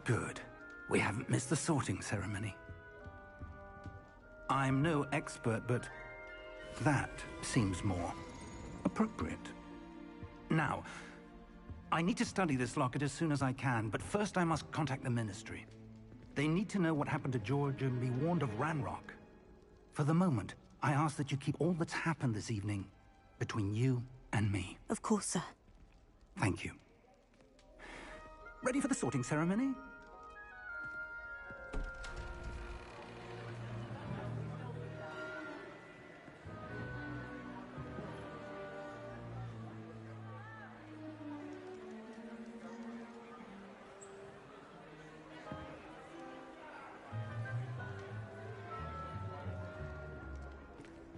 Good. We haven't missed the sorting ceremony. I'm no expert, but that seems more appropriate. Now, I need to study this locket as soon as I can, but first I must contact the Ministry. They need to know what happened to George and be warned of Ranrock. For the moment, I ask that you keep all that's happened this evening between you and me. Of course, sir. Thank you. Ready for the sorting ceremony?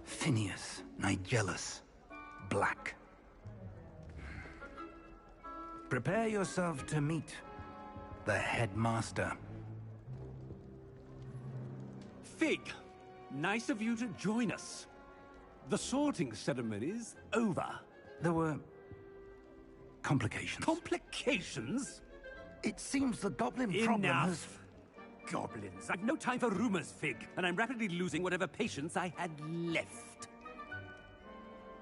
Phineas, Nigellus, Black. Prepare yourself to meet the headmaster. Fig, nice of you to join us. The sorting ceremony's over. There were complications. Complications? It seems the goblin problem has... Enough! Goblins. I've no time for rumors, Fig, and I'm rapidly losing whatever patience I had left.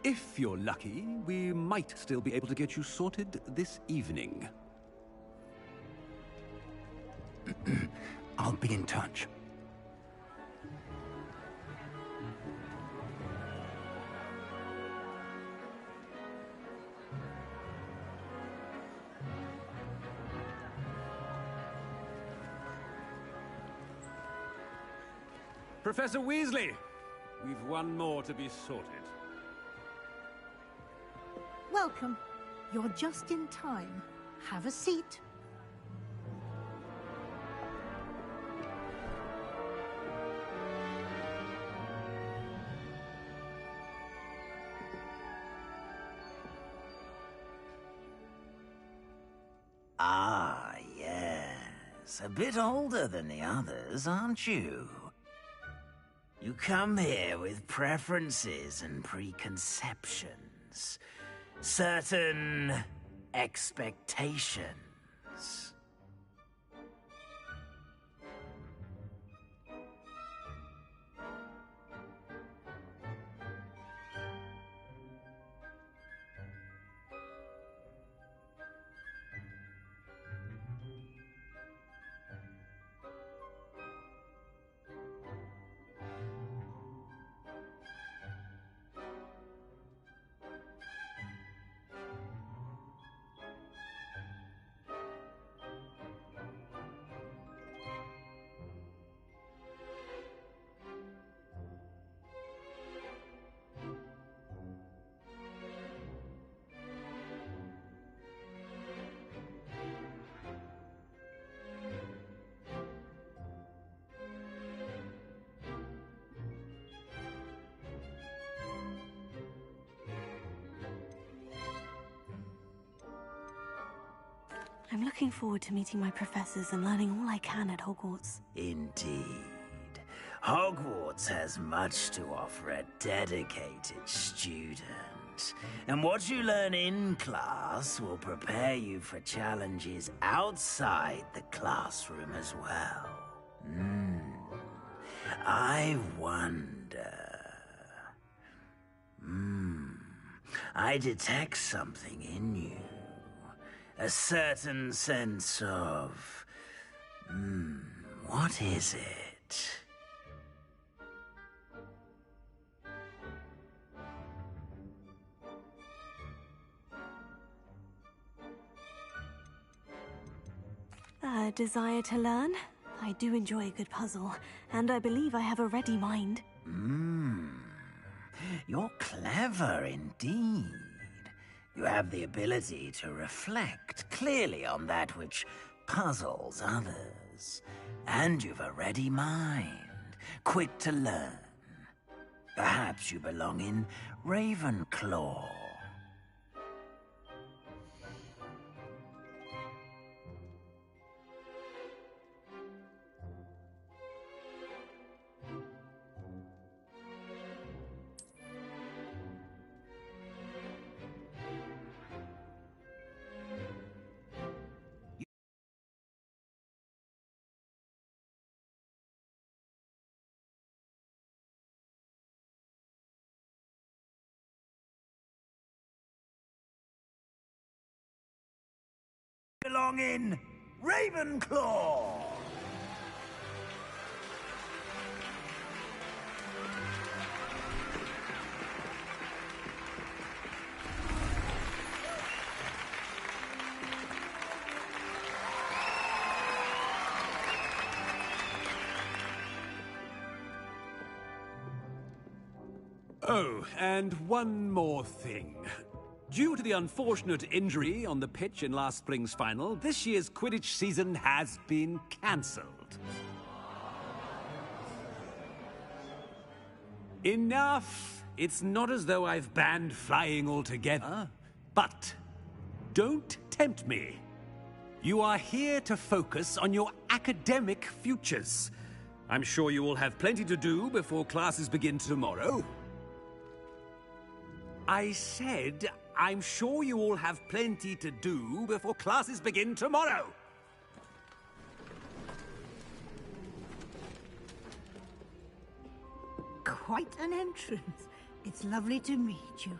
If you're lucky, we might still be able to get you sorted this evening. I'll be in touch. Professor Weasley, we've one more to be sorted. Welcome. You're just in time. Have a seat. Ah, yes. A bit older than the others, aren't you? You come here with preferences and preconceptions. Certain expectations. I'm looking forward to meeting my professors and learning all I can at Hogwarts. Indeed. Hogwarts has much to offer a dedicated student. And what you learn in class will prepare you for challenges outside the classroom as well. I wonder... I detect something in you. A certain sense of... what is it? A desire to learn? I do enjoy a good puzzle, and I believe I have a ready mind. You're clever indeed. You have the ability to reflect clearly on that which puzzles others. And you've a ready mind, quick to learn. Perhaps you belong in Ravenclaw. belong in Ravenclaw! Oh, and one more thing. Due to the unfortunate injury on the pitch in last spring's final, this year's Quidditch season has been cancelled. Enough! It's not as though I've banned flying altogether, but don't tempt me. You are here to focus on your academic futures. I'm sure you will have plenty to do before classes begin tomorrow. I said, I'm sure you all have plenty to do before classes begin tomorrow. Quite an entrance. It's lovely to meet you.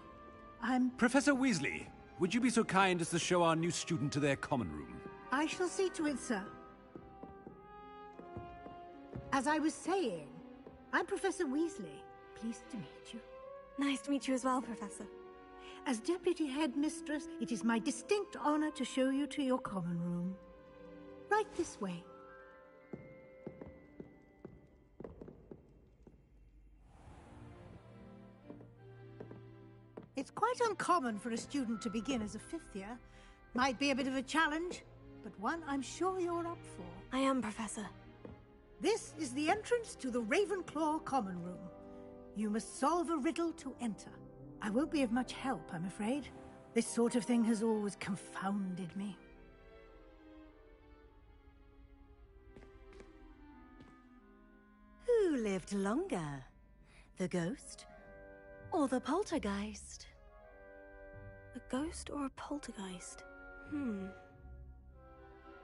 Professor Weasley, would you be so kind as to show our new student to their common room? I shall see to it, sir. As I was saying, I'm Professor Weasley. Pleased to meet you. Nice to meet you as well, Professor. As Deputy Headmistress, it is my distinct honor to show you to your common room. Right this way. It's quite uncommon for a student to begin as a fifth year. Might be a bit of a challenge, but one I'm sure you're up for. I am, Professor. This is the entrance to the Ravenclaw common room. You must solve a riddle to enter. I won't be of much help, I'm afraid. This sort of thing has always confounded me. Who lived longer? The ghost or the poltergeist? A ghost or a poltergeist?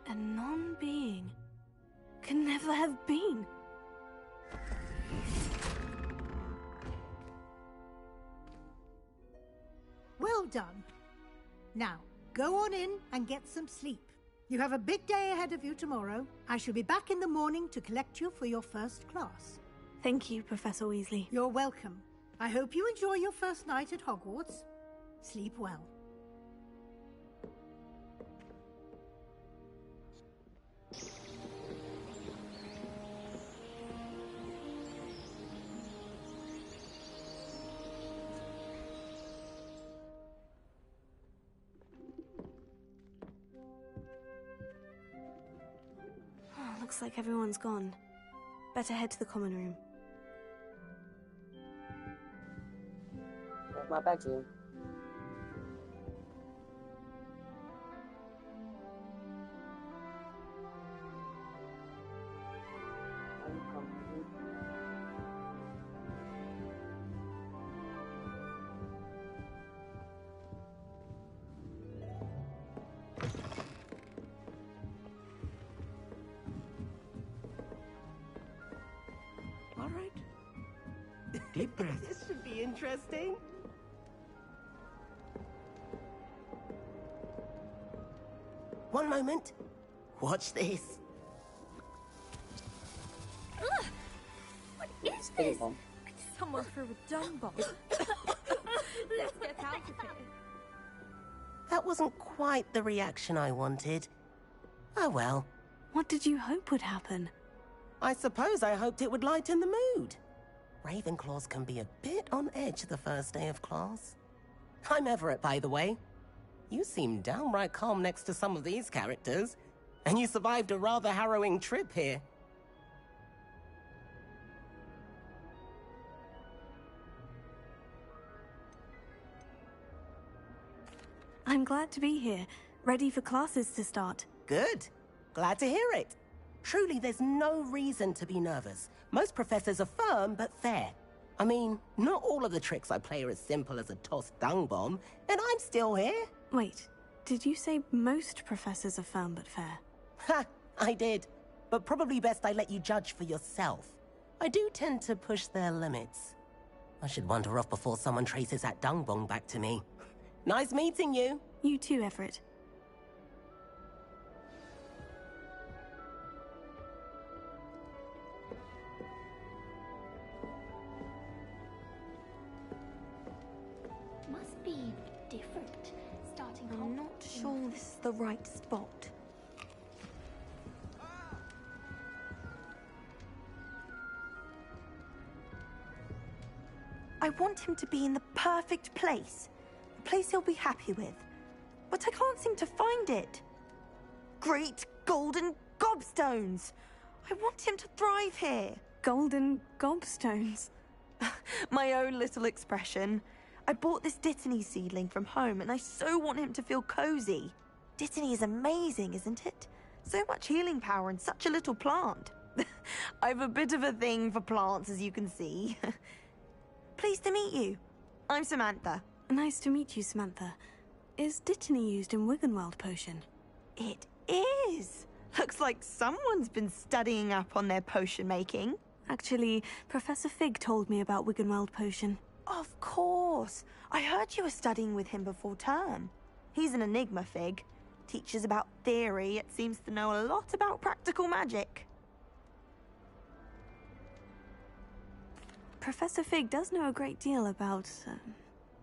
A non-being can never have been. Well done. Now, go on in and get some sleep. You have a big day ahead of you tomorrow. I shall be back in the morning to collect you for your first class. Thank you, Professor Weasley. You're welcome. I hope you enjoy your first night at Hogwarts. Sleep well. Looks like everyone's gone. Better head to the common room. Where's my bedroom? All right. Deep breath. This should be interesting. One moment. Watch this. Ugh! What is this? Someone threw a dung bomb. Let's get out of here. That wasn't quite the reaction I wanted. Oh well. What did you hope would happen? I suppose I hoped it would lighten the mood. Ravenclaws can be a bit on edge the first day of class. I'm Everett, by the way. You seem downright calm next to some of these characters, and you survived a rather harrowing trip here. I'm glad to be here, ready for classes to start. Good. Glad to hear it. Truly, there's no reason to be nervous. Most professors are firm but fair. I mean, not all of the tricks I play are as simple as a tossed dung bomb, and I'm still here. Wait, did you say most professors are firm but fair? Ha! I did. But probably best I let you judge for yourself. I do tend to push their limits. I should wander off before someone traces that dung bomb back to me. Nice meeting you. You too, Everett. the right spot. I want him to be in the perfect place. A place he'll be happy with. But I can't seem to find it. Great golden gobstones! I want him to thrive here. Golden gobstones? My own little expression. I bought this Dittany seedling from home and I so want him to feel cozy. Dittany is amazing, isn't it? So much healing power in such a little plant. I've a bit of a thing for plants, as you can see. Pleased to meet you. I'm Samantha. Nice to meet you, Samantha. Is Dittany used in Wiggenweld potion? It is. Looks like someone's been studying up on their potion making. Actually, Professor Fig told me about Wiggenweld potion. Of course. I heard you were studying with him before term. He's an enigma, Fig. Teaches about theory, yet seems to know a lot about practical magic. Professor Fig does know a great deal about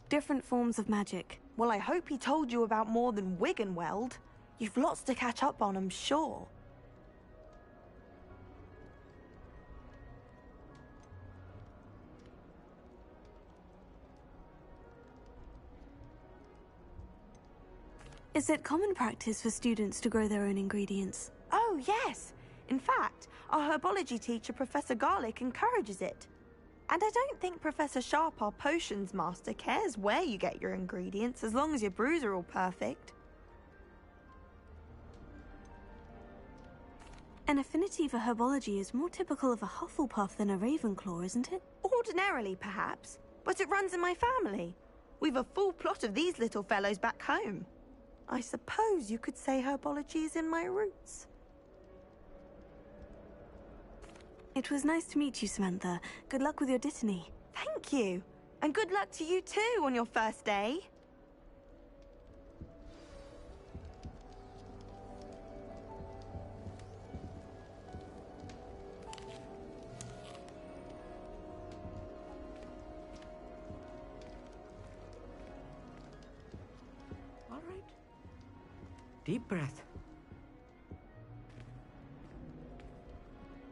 different forms of magic. Well, I hope he told you about more than Wiggenweld. You've lots to catch up on, I'm sure. Is it common practice for students to grow their own ingredients? Oh, yes. In fact, our herbology teacher, Professor Garlick, encourages it. And I don't think Professor Sharp, our potions master, cares where you get your ingredients, as long as your brews are all perfect. An affinity for herbology is more typical of a Hufflepuff than a Ravenclaw, isn't it? Ordinarily, perhaps, but it runs in my family. We've a full plot of these little fellows back home. I suppose you could say herbology is in my roots. It was nice to meet you, Samantha. Good luck with your Dittany. Thank you. And good luck to you too on your first day. All right. Deep breath.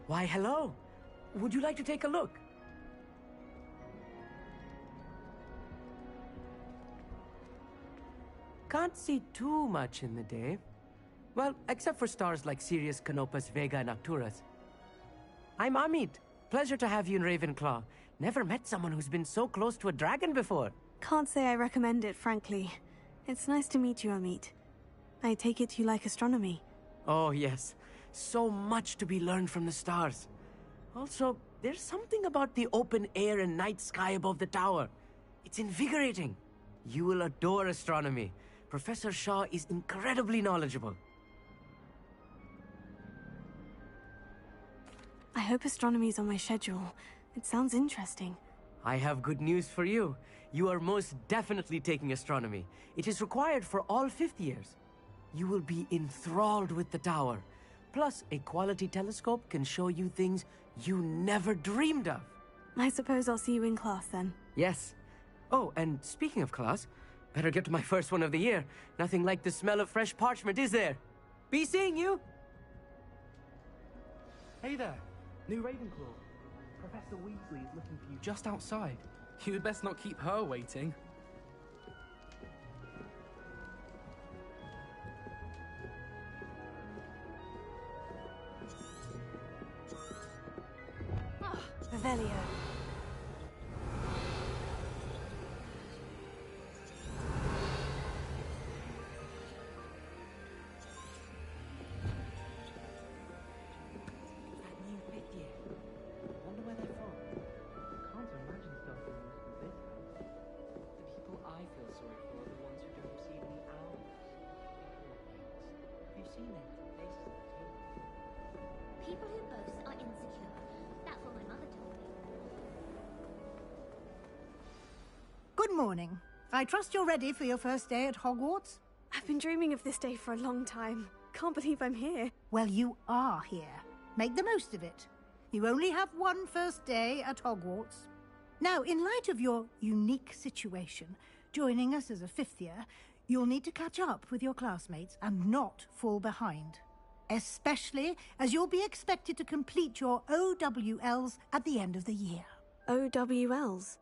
Why, hello. Would you like to take a look? Can't see too much in the day. Well, except for stars like Sirius, Canopus, Vega, and Arcturus. I'm Amit. Pleasure to have you in Ravenclaw. Never met someone who's been so close to a dragon before. Can't say I recommend it, frankly. It's nice to meet you, Amit. I take it you like astronomy. Oh, yes. So much to be learned from the stars. Also, there's something about the open air and night sky above the tower. It's invigorating. You will adore astronomy. Professor Shaw is incredibly knowledgeable. I hope astronomy's on my schedule. It sounds interesting. I have good news for you. You are most definitely taking astronomy. It is required for all fifth years. You will be enthralled with the tower. Plus, a quality telescope can show you things you never dreamed of. I suppose I'll see you in class then. Yes. Oh, and speaking of class, better get to my first one of the year. Nothing like the smell of fresh parchment, is there? Be seeing you! Hey there, new Ravenclaw. Professor Weasley is looking for you just outside. You'd best not keep her waiting. Revelio. That new fifth year. Wonder where they're from. Can't imagine stuff being used for this. The people I feel sorry for are the ones who don't receive any owls. Have you seen their faces at the table? People who boast are insecure. That's what my mother told me. Good morning. I trust you're ready for your first day at Hogwarts? I've been dreaming of this day for a long time. Can't believe I'm here. Well, you are here. Make the most of it. You only have one first day at Hogwarts. Now, in light of your unique situation, joining us as a fifth year, You'll need to catch up with your classmates and not fall behind. Especially as you'll be expected to complete your OWLs at the end of the year. OWLs?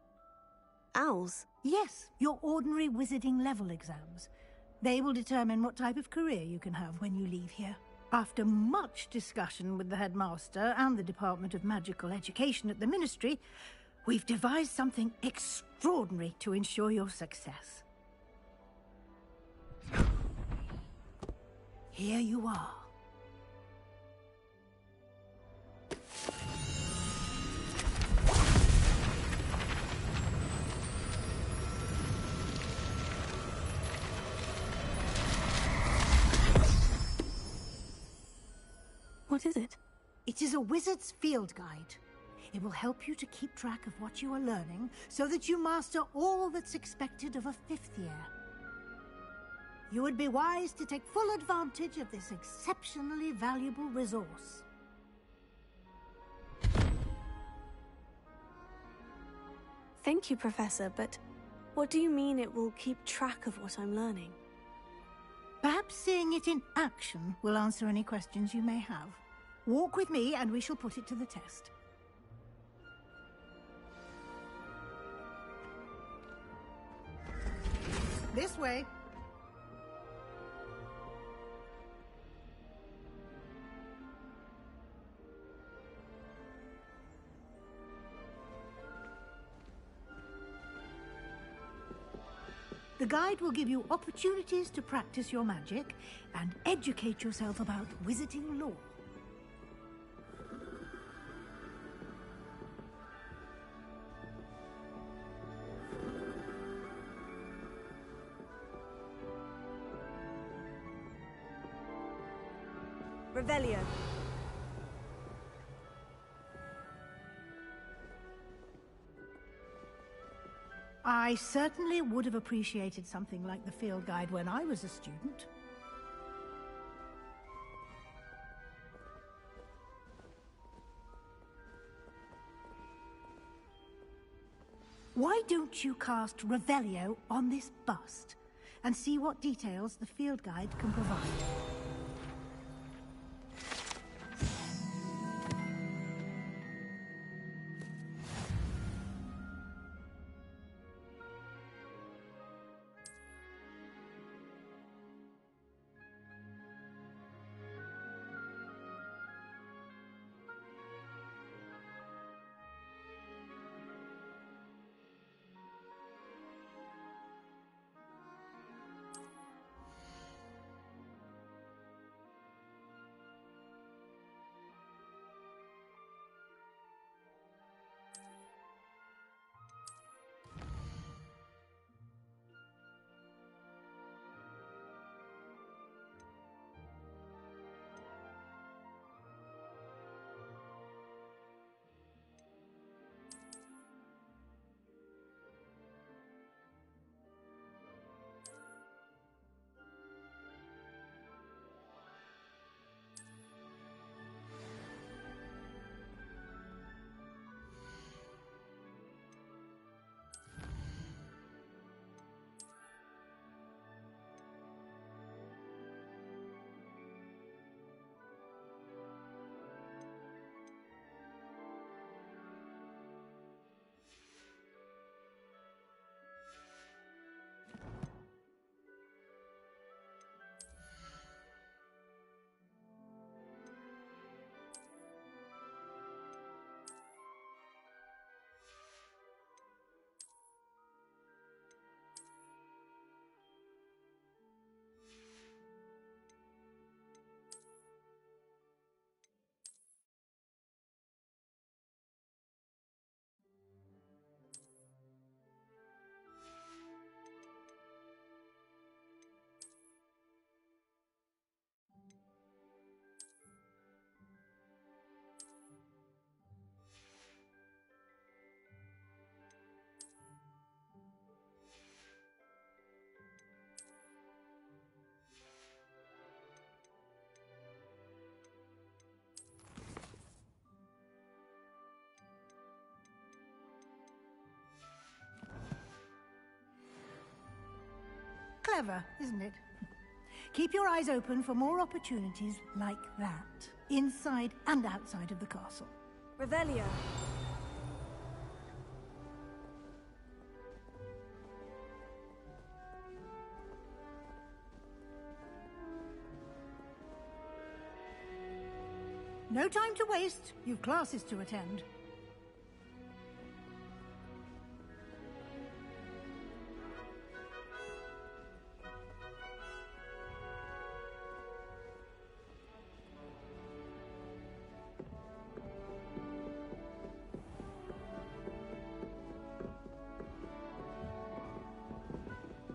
Owls? Yes, your ordinary wizarding level exams. They will determine what type of career you can have when you leave here. After much discussion with the headmaster and the Department of Magical Education at the Ministry, we've devised something extraordinary to ensure your success. Here you are. What is it? It is a wizard's field guide. It will help you to keep track of what you are learning so that you master all that's expected of a 5th year. You would be wise to take full advantage of this exceptionally valuable resource. Thank you, Professor, but what do you mean it will keep track of what I'm learning? Perhaps seeing it in action will answer any questions you may have. Walk with me and we shall put it to the test. This way. The guide will give you opportunities to practice your magic and educate yourself about wizarding lore. Revelio. I certainly would have appreciated something like the field guide when I was a student. Why don't you cast Revelio on this bust and see what details the field guide can provide? clever, isn't it? Keep your eyes open for more opportunities like that, inside and outside of the castle. Revelio. No time to waste. You've classes to attend.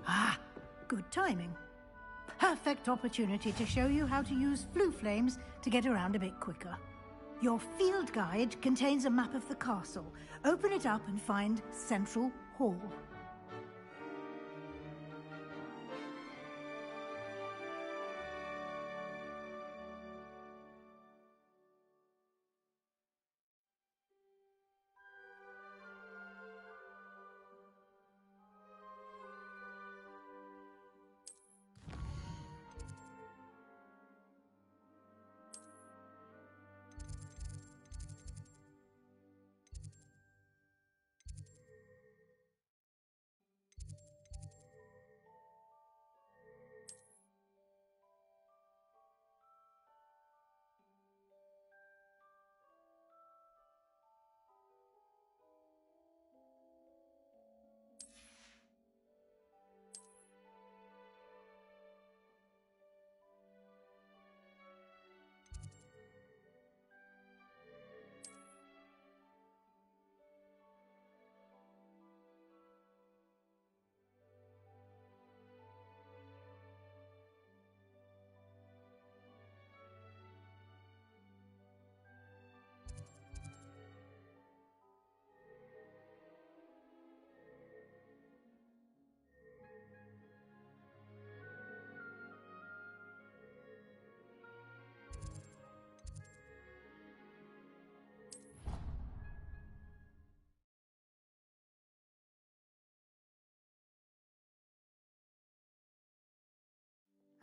Ah, good timing. Perfect opportunity to show you how to use flue flames to get around a bit quicker. Your field guide contains a map of the castle. Open it up and find Central Hall.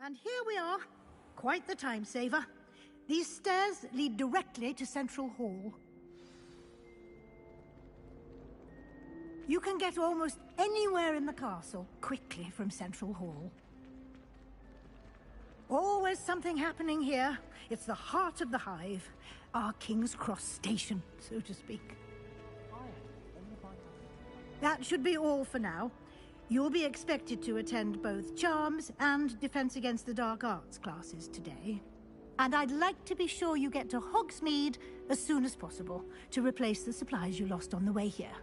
And here we are. Quite the time saver. These stairs lead directly to Central Hall. You can get almost anywhere in the castle quickly from Central Hall. Always something happening here. It's the heart of the hive. Our King's Cross station, so to speak. That should be all for now. You'll be expected to attend both Charms and Defense Against the Dark Arts classes today. And I'd like to be sure you get to Hogsmeade as soon as possible to replace the supplies you lost on the way here.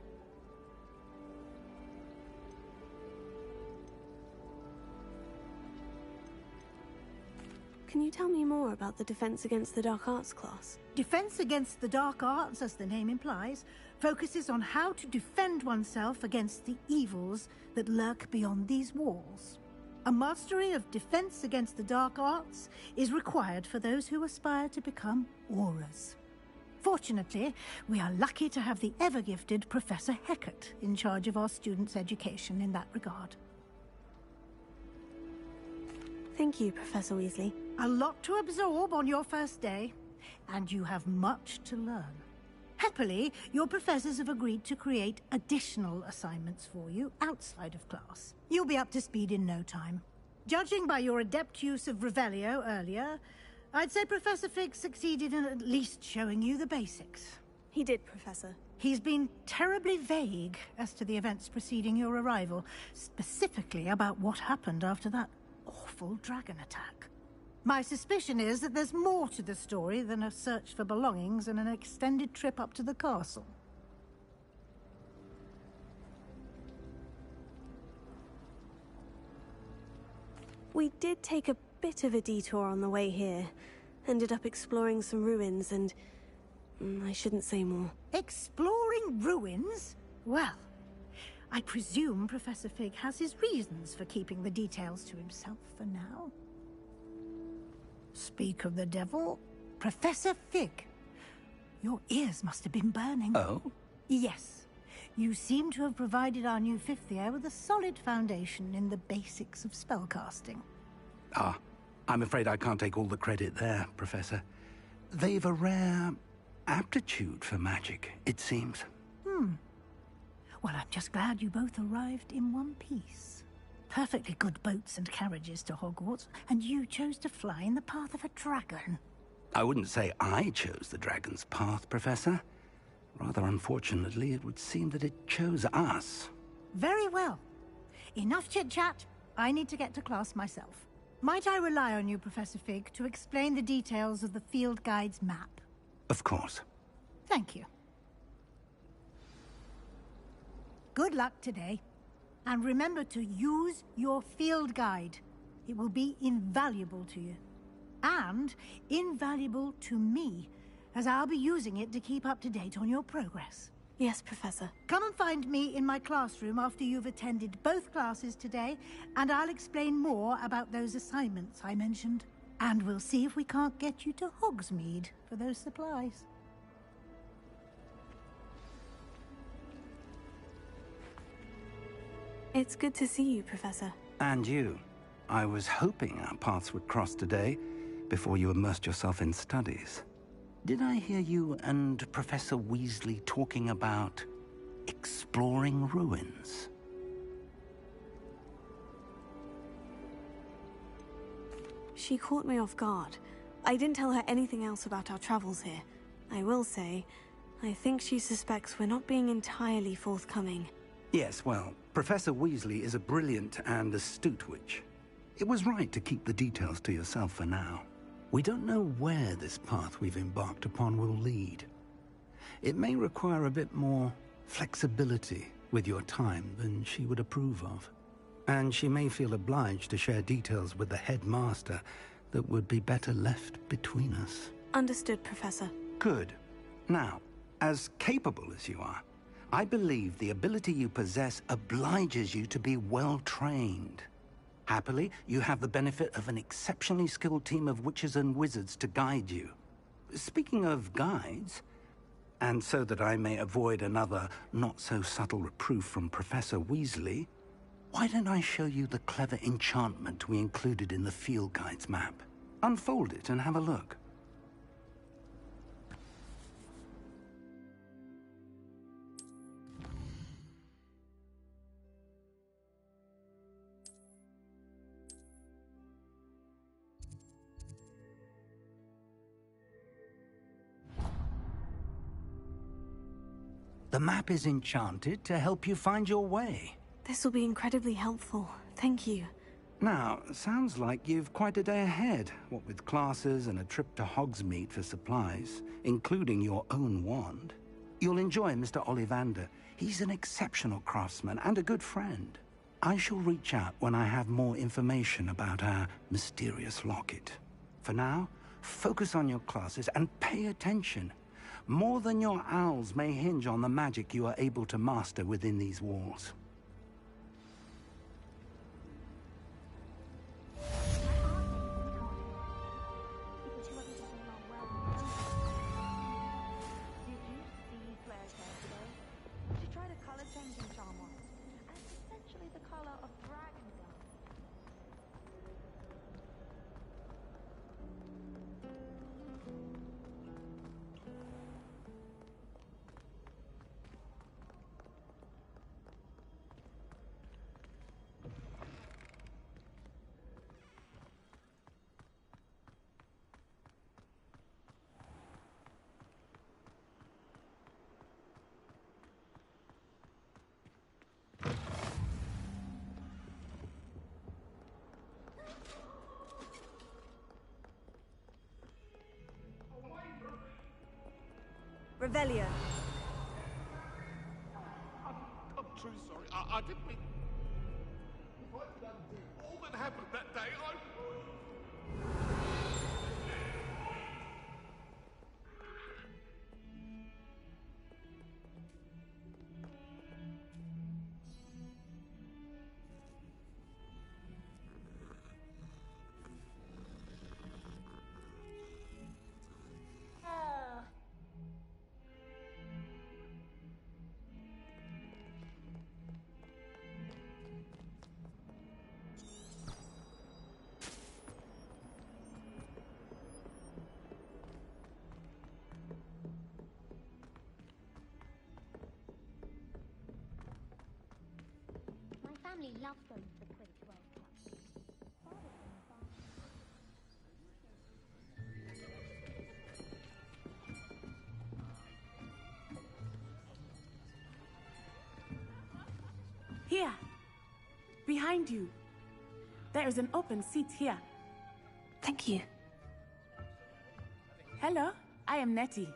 Can you tell me more about the Defense Against the Dark Arts class? Defense Against the Dark Arts, as the name implies, focuses on how to defend oneself against the evils that lurk beyond these walls. A mastery of Defense Against the Dark Arts is required for those who aspire to become Auras. Fortunately, we are lucky to have the ever-gifted Professor Hecat in charge of our students' education in that regard. Thank you, Professor Weasley. A lot to absorb on your first day, and you have much to learn. Happily, your professors have agreed to create additional assignments for you outside of class. You'll be up to speed in no time. Judging by your adept use of Revelio earlier, I'd say Professor Fig succeeded in at least showing you the basics. He did, Professor. He's been terribly vague as to the events preceding your arrival, specifically about what happened after that awful dragon attack. My suspicion is that there's more to the story than a search for belongings and an extended trip up to the castle. We did take a bit of a detour on the way here. Ended up exploring some ruins and... I shouldn't say more. Exploring ruins? Well, I presume Professor Fig has his reasons for keeping the details to himself for now. Speak of the devil, Professor Fig. Your ears must have been burning. Oh? Yes. You seem to have provided our new fifth year with a solid foundation in the basics of spellcasting. Ah, I'm afraid I can't take all the credit there, Professor. They've a rare aptitude for magic, it seems. Well, I'm just glad you both arrived in one piece. Perfectly good boats and carriages to Hogwarts, and you chose to fly in the path of a dragon. I wouldn't say I chose the dragon's path, Professor. Rather unfortunately, it would seem that it chose us. Very well. Enough chit-chat. I need to get to class myself. Might I rely on you, Professor Fig, to explain the details of the field guide's map? Of course. Thank you. Good luck today. And remember to use your field guide. It will be invaluable to you. And invaluable to me, as I'll be using it to keep up to date on your progress. Yes, Professor. Come and find me in my classroom after you've attended both classes today, and I'll explain more about those assignments I mentioned. And we'll see if we can't get you to Hogsmeade for those supplies. It's good to see you, Professor. And you. I was hoping our paths would cross today, before you immersed yourself in studies. Did I hear you and Professor Weasley talking about exploring ruins? She caught me off guard. I didn't tell her anything else about our travels here. I will say, I think she suspects we're not being entirely forthcoming. Yes, well, Professor Weasley is a brilliant and astute witch. It was right to keep the details to yourself for now. We don't know where this path we've embarked upon will lead. It may require a bit more flexibility with your time than she would approve of. And she may feel obliged to share details with the headmaster that would be better left between us. Understood, Professor. Good. Now, as capable as you are, I believe the ability you possess obliges you to be well trained. Happily, you have the benefit of an exceptionally skilled team of witches and wizards to guide you. Speaking of guides, and so that I may avoid another not-so-subtle reproof from Professor Weasley, why don't I show you the clever enchantment we included in the field guide's map? Unfold it and have a look. The map is enchanted to help you find your way. This will be incredibly helpful. Thank you. Now, sounds like you've quite a day ahead, what with classes and a trip to Hogsmeade for supplies, including your own wand. You'll enjoy Mr. Ollivander. He's an exceptional craftsman and a good friend. I shall reach out when I have more information about our mysterious locket. For now, focus on your classes and pay attention. More than your owls may hinge on the magic you are able to master within these walls. She tried a color changing charm on it, and it's essentially the color of dragon blood. Revelio. I'm truly sorry. I didn't mean... If I could undo all that happened that day, loves going to the Quidditch World Cup. Father's been far. Here. Behind you. There is an open seat here. Thank you. Hello, I am Nettie.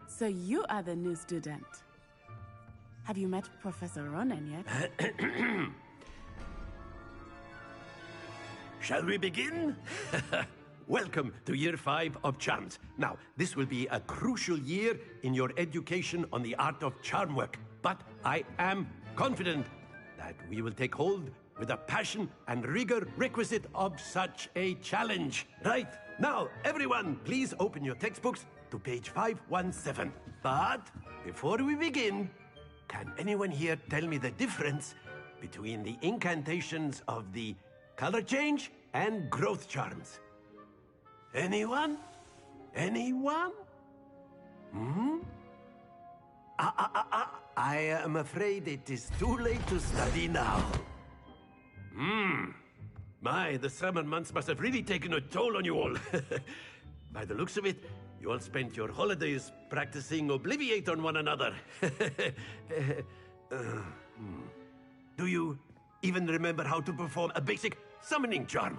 So you are the new student. Have you met Professor Ronan yet? Shall we begin? Welcome to Year 5 of Charms. Now, this will be a crucial year in your education on the art of charm work. But I am confident that we will take hold with the passion and rigor requisite of such a challenge. Right, now, everyone, please open your textbooks to page 517. But before we begin, can anyone here tell me the difference between the incantations of the color change and growth charms? Anyone? Anyone? I am afraid it is too late to study now. My, the summer months must have really taken a toll on you all. By the looks of it, you all spent your holidays practicing Obliviate on one another. Do you even remember how to perform a basic summoning charm?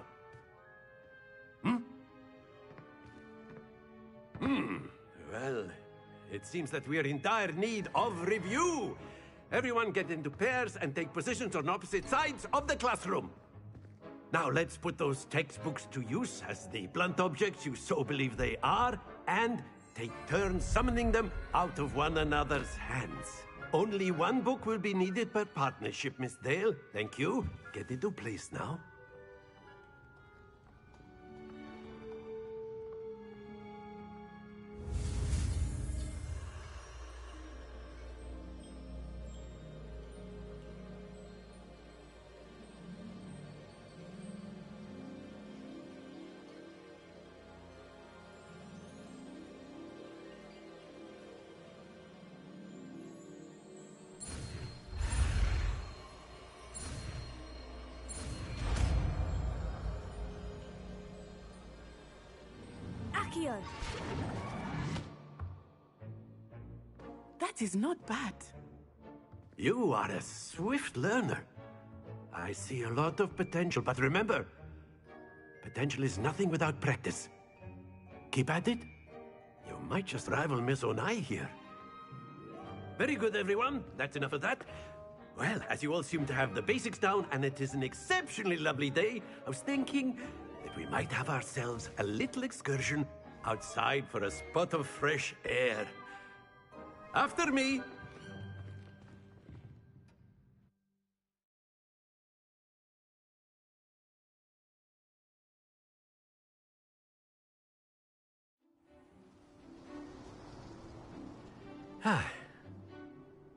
Well, it seems that we are in dire need of review. Everyone get into pairs and take positions on opposite sides of the classroom. Now let's put those textbooks to use as the blunt objects you so believe they are, and take turns summoning them out of one another's hands. Only one book will be needed per partnership, Miss Dale. Thank you. Get into place now. That is not bad. You are a swift learner. I see a lot of potential, but remember, potential is nothing without practice. Keep at it. You might just rival Miss Onai here. Very good, everyone. That's enough of that. Well, as you all seem to have the basics down, and it is an exceptionally lovely day, I was thinking that we might have ourselves a little excursion outside for a spot of fresh air. After me.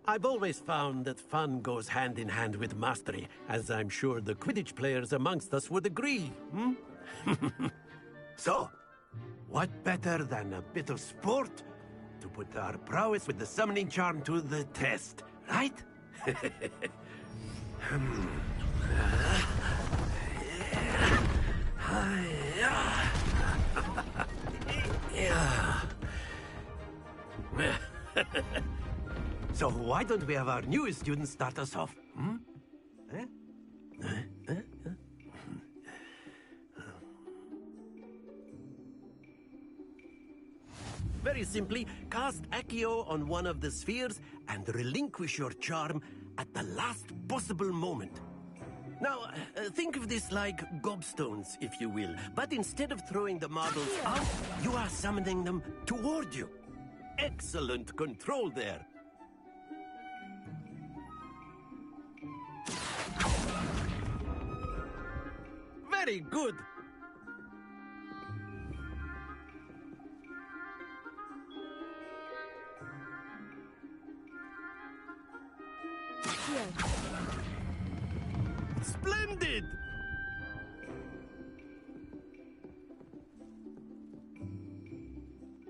I've always found that fun goes hand in hand with mastery, as I'm sure the Quidditch players amongst us would agree. So, what better than a bit of sport to put our prowess with the summoning charm to the test, right? So why don't we have our newest student start us off? Very simply, cast Accio on one of the spheres and relinquish your charm at the last possible moment. Now, think of this like gobstones, if you will. But instead of throwing the marbles out, you are summoning them toward you. Excellent control there. Very good. Splendid!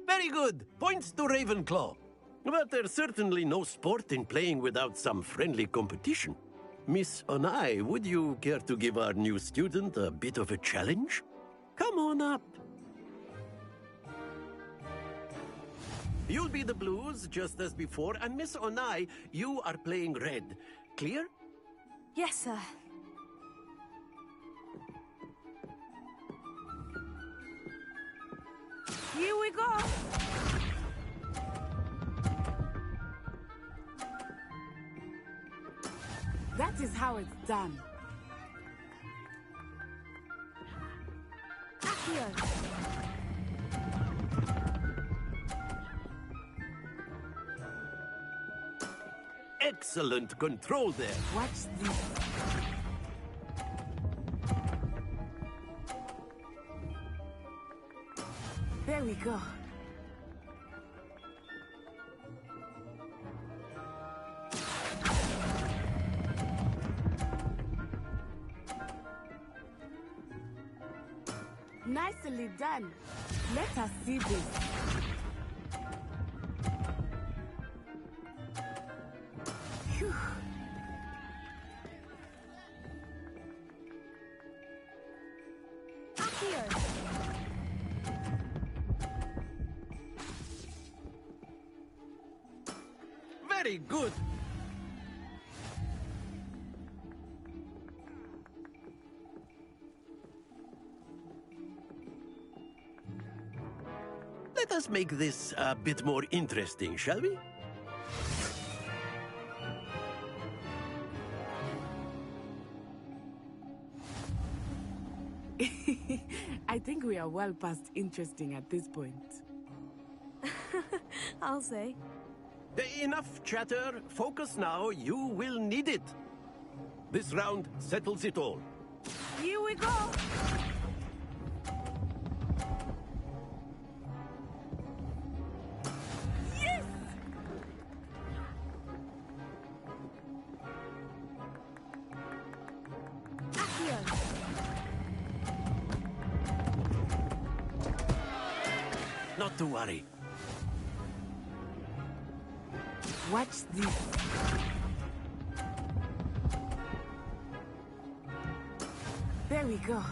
Very good. Points to Ravenclaw. But there's certainly no sport in playing without some friendly competition. Miss Onai, would you care to give our new student a bit of a challenge? Come on up. You'll be the blues, just as before, and Miss Onai, you are playing red. Clear? Yes, sir. Here we go! That is how it's done. Accio! Excellent control there. Watch this. There we go. Nicely done. Let us see this. Phew. Accio! Very good. Let us make this a bit more interesting, shall we? I think we are well past interesting at this point. I'll say. Enough chatter. Focus now. You will need it. This round settles it all. Here we go! Yes! Accio! Not to worry. Watch this. There we go.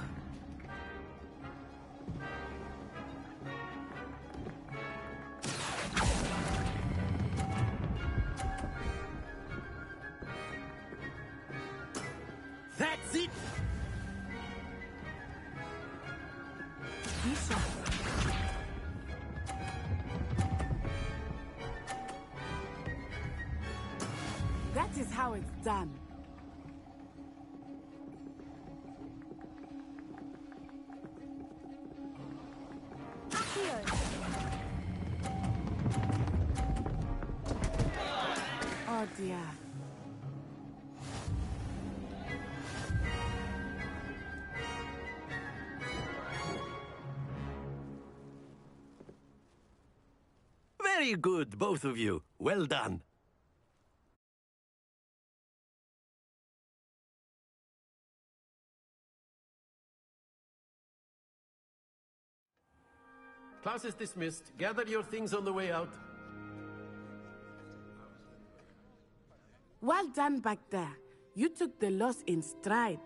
That's it! Lisa. That is how it's done. Accio! Oh dear. Very good, both of you. Well done. Class is dismissed. Gather your things on the way out. Well done back there. You took the loss in stride.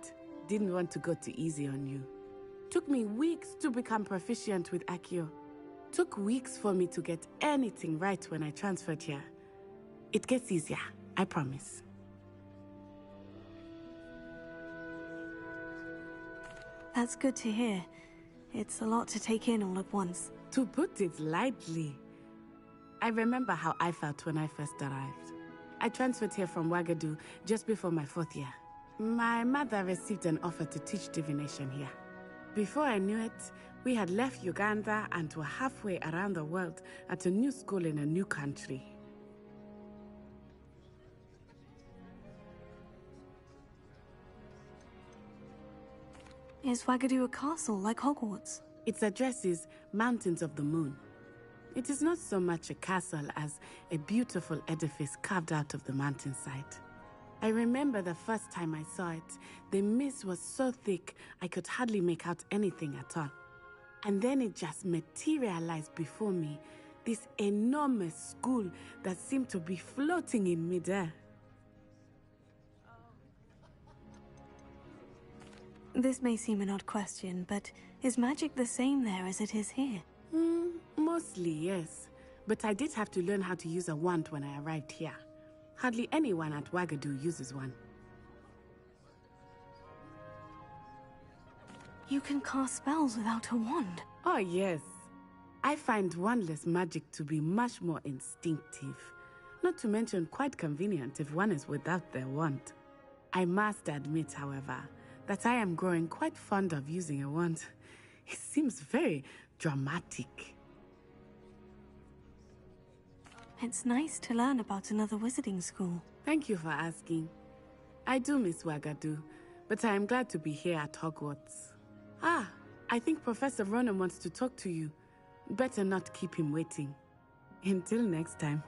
Didn't want to go too easy on you. Took me weeks to become proficient with Accio. Took weeks for me to get anything right when I transferred here. It gets easier, I promise. That's good to hear. It's a lot to take in all at once. To put it lightly, I remember how I felt when I first arrived. I transferred here from Ouagadougou just before my 4th year. My mother received an offer to teach divination here. Before I knew it, we had left Uganda and were halfway around the world at a new school in a new country. Is Ouagadougou a castle like Hogwarts? Its address is Mountains of the Moon. It is not so much a castle as a beautiful edifice carved out of the mountainside. I remember the first time I saw it, the mist was so thick I could hardly make out anything at all. And then it just materialized before me, this enormous school that seemed to be floating in midair. This may seem an odd question, but is magic the same there as it is here? Mostly, yes. But I did have to learn how to use a wand when I arrived here. Hardly anyone at Wagadu uses one. You can cast spells without a wand. Oh, yes. I find wandless magic to be much more instinctive. Not to mention quite convenient if one is without their wand. I must admit, however, that I am growing quite fond of using a wand. It seems very dramatic. It's nice to learn about another wizarding school. Thank you for asking. I do miss Wagadu, but I am glad to be here at Hogwarts. Ah, I think Professor Ronan wants to talk to you. Better not keep him waiting. Until next time.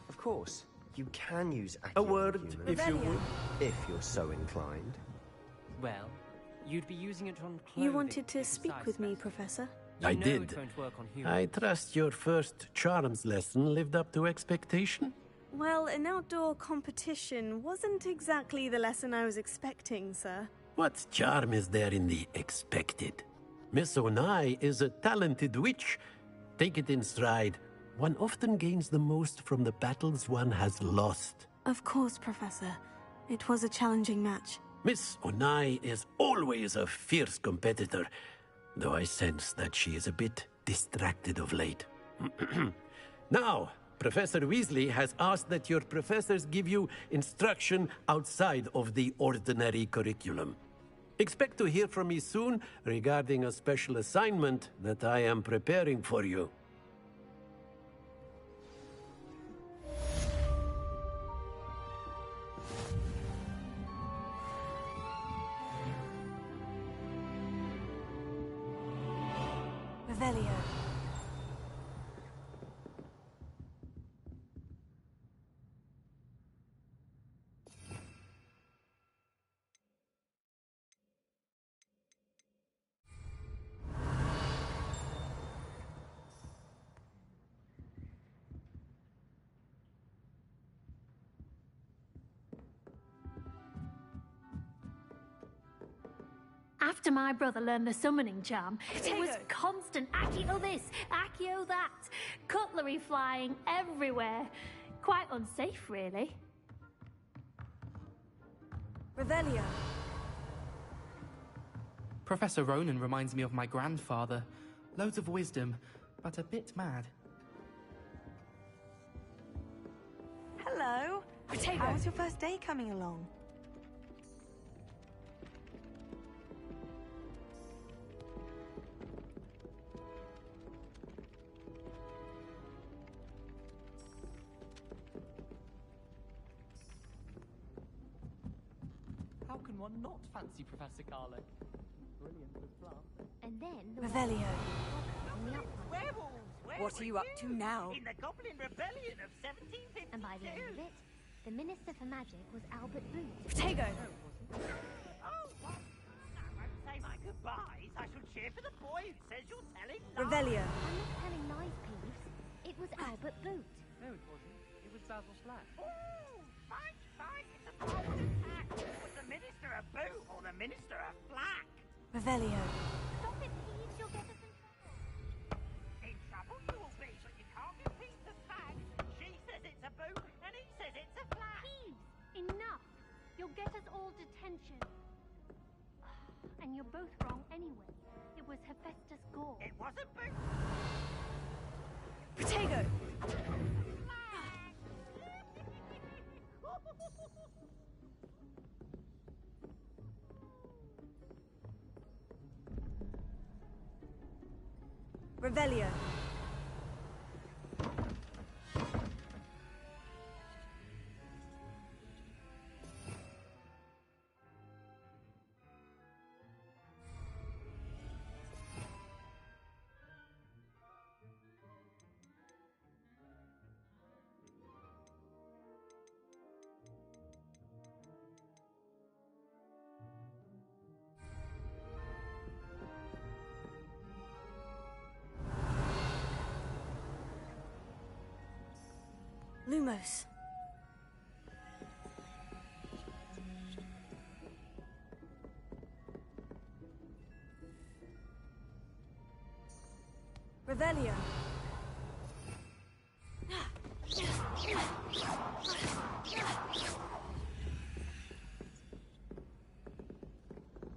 Of course, you can use A word, human, if you would. if you're so inclined. Well, you'd be using it on clothing. You wanted to if speak size with me, matters. Professor? You I know did. it won't work on humans. I trust your first charms lesson lived up to expectation? Well, an outdoor competition wasn't exactly the lesson I was expecting, sir. What charm is there in the expected? Miss Onai is a talented witch. Take it in stride. One often gains the most from the battles one has lost. Of course, Professor. It was a challenging match. Miss Onai is always a fierce competitor, though I sense that she is a bit distracted of late. Now, Professor Weasley has asked that your professors give you instruction outside of the ordinary curriculum. Expect to hear from me soon regarding a special assignment that I am preparing for you. Revelio. After my brother learned the summoning charm, it was constant Accio this, Accio that, cutlery flying everywhere. Quite unsafe, really. Revelio. Professor Ronan reminds me of my grandfather. Loads of wisdom, but a bit mad. Hello. How's your first day coming along? How can one not fancy Professor Garlick? Brilliant as fluff. And then the Revelio. What are you up to now? In the Goblin Rebellion of 1752. And by the end of it, the Minister for Magic was Albert Booth. Protego. Oh, what? I won't say my goodbyes. I shall cheer for the boy who says you're telling lies. Revelio. I'm not telling lies, Peeves. It was Albert Booth. No, it wasn't. It was Basil Black. Oh, fight, fight. It's a forward attack. Was the Minister a boot or the Minister a flack? Revelio. Stop it, Peeves. You'll get us in trouble. In trouble you will be, but you can't repeat the facts. She says it's a boot and he says it's a flack. Peeves, enough. You'll get us all detention. And you're both wrong anyway. It was Hephaestus Gore. It wasn't boot. Protego. Revelio. Lumos. Revelio.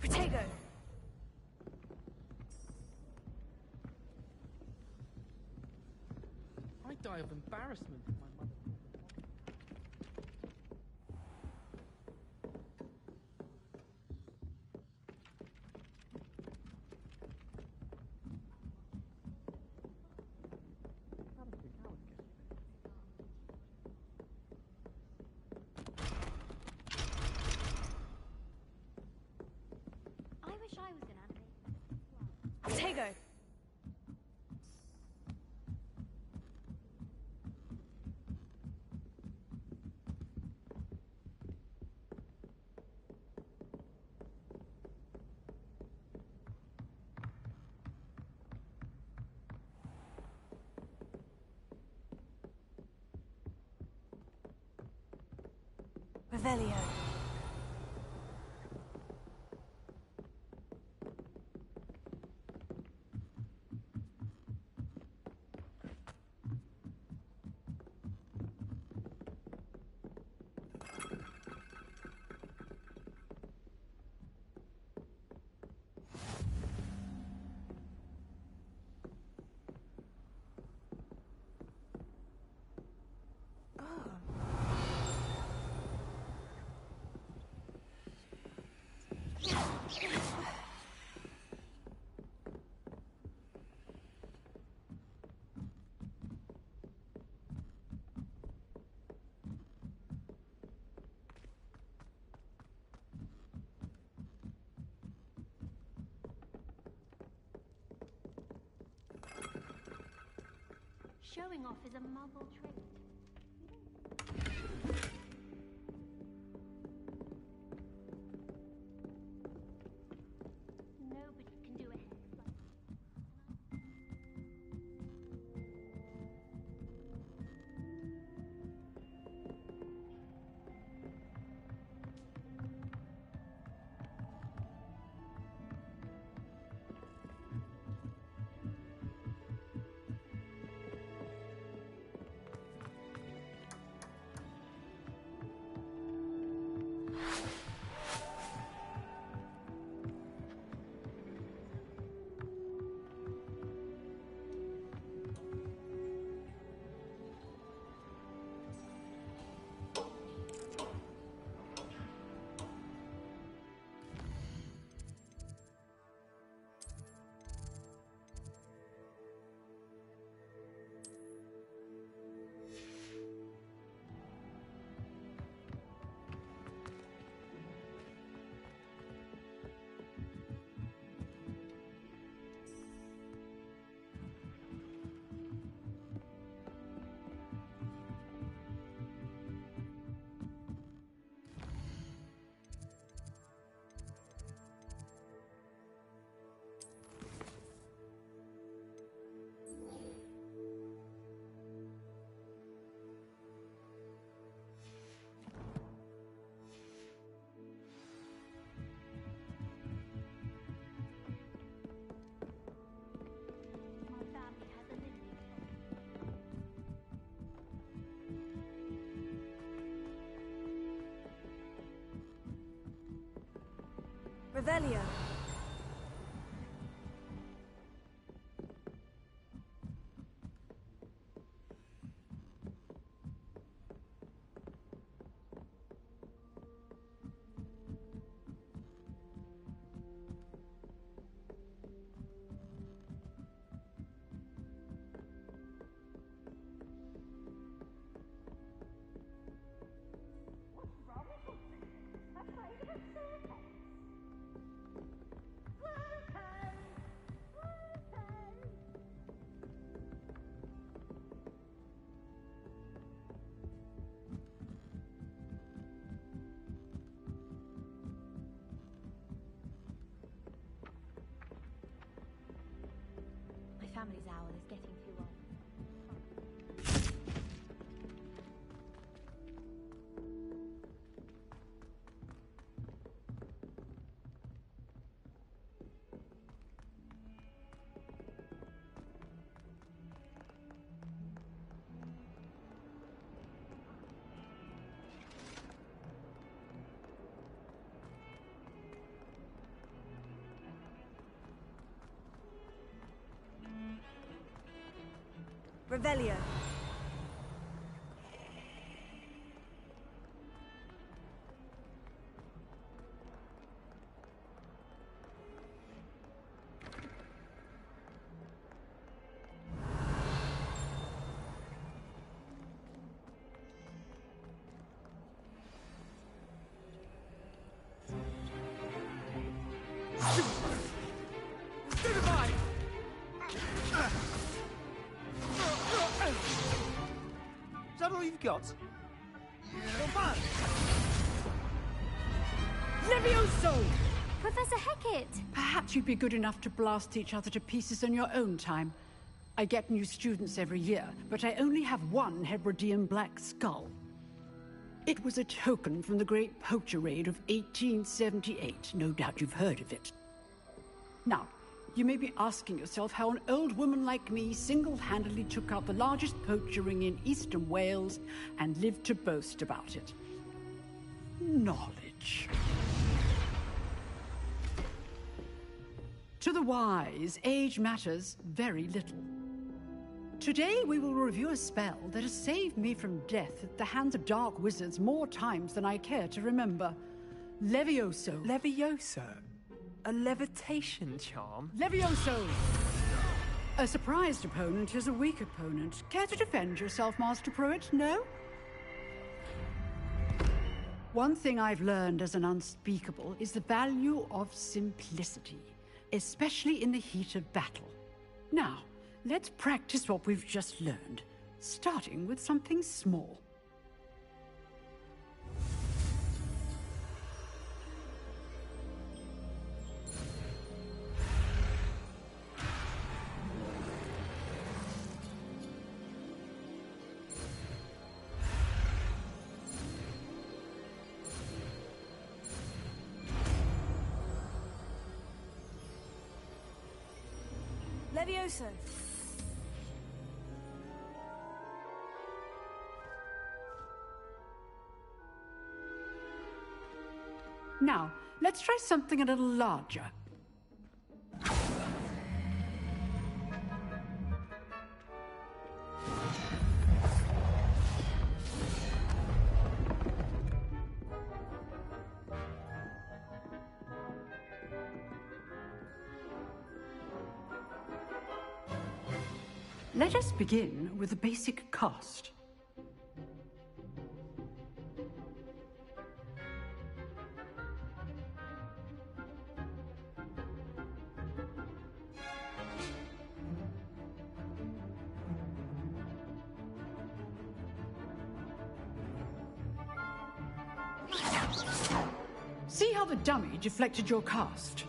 Protego. I die of embarrassment if my mother. I wish I was in anime. Protego. Revelio. Showing off is a muggle trait. Nobody can do a hex like my family has a lineage. Revelio. What's wrong with this thing? Afraid of a serpent? Welcome! Welcome! My family's owl is getting too old. Revelio. Is that all you've got? Levioso! Professor Hecat! Perhaps you'd be good enough to blast each other to pieces in your own time. I get new students every year, but I only have one Hebridean black skull. It was a token from the Great Poacher Raid of 1878. No doubt you've heard of it. Now, you may be asking yourself how an old woman like me single-handedly took out the largest poacher ring in eastern Wales and lived to boast about it. Knowledge. To the wise, age matters very little. Today we will review a spell that has saved me from death at the hands of dark wizards more times than I care to remember. Levioso. Levioso? A levitation charm? Levioso! A surprised opponent is a weak opponent. Care to defend yourself, Master Pruitt? No? One thing I've learned as an unspeakable is the value of simplicity, especially in the heat of battle. Now, let's practice what we've just learned, starting with something small. Levioso. Now, let's try something a little larger. Let us begin with the basic cast. See how the dummy deflected your cast?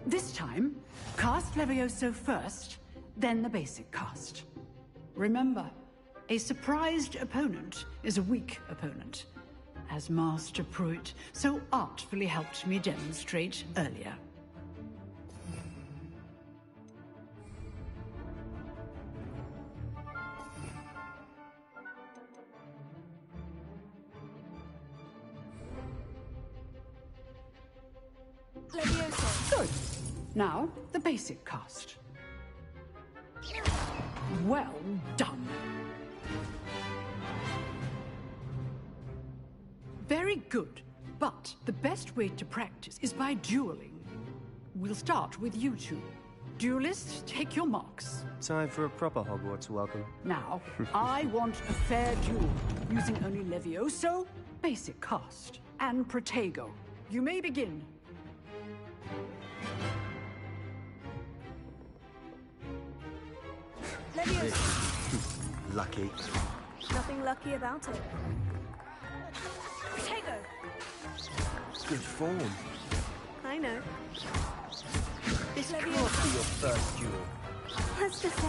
This time, cast Levioso first, then the basic cast. Remember, a surprised opponent is a weak opponent, as Master Pruitt so artfully helped me demonstrate earlier. Levioso. Good. Now, the basic cast. Well done. Very good. But the best way to practice is by dueling. We'll start with you two. Duelists, take your marks. Time for a proper Hogwarts welcome. Now, I want a fair duel, using only Levioso, basic cast, and Protego. You may begin. Lucky. Nothing lucky about it. Protego. Good form. I know. This can't be your first duel. Let's just say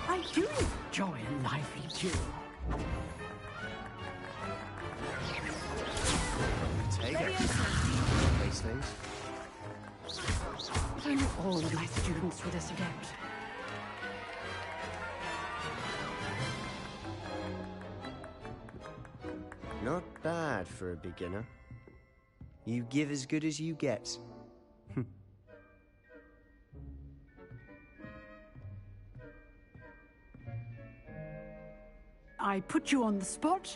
I do enjoy a lively duel. Protego. These things. If only all of my students were this adept. Not bad for a beginner. You give as good as you get. I put you on the spot,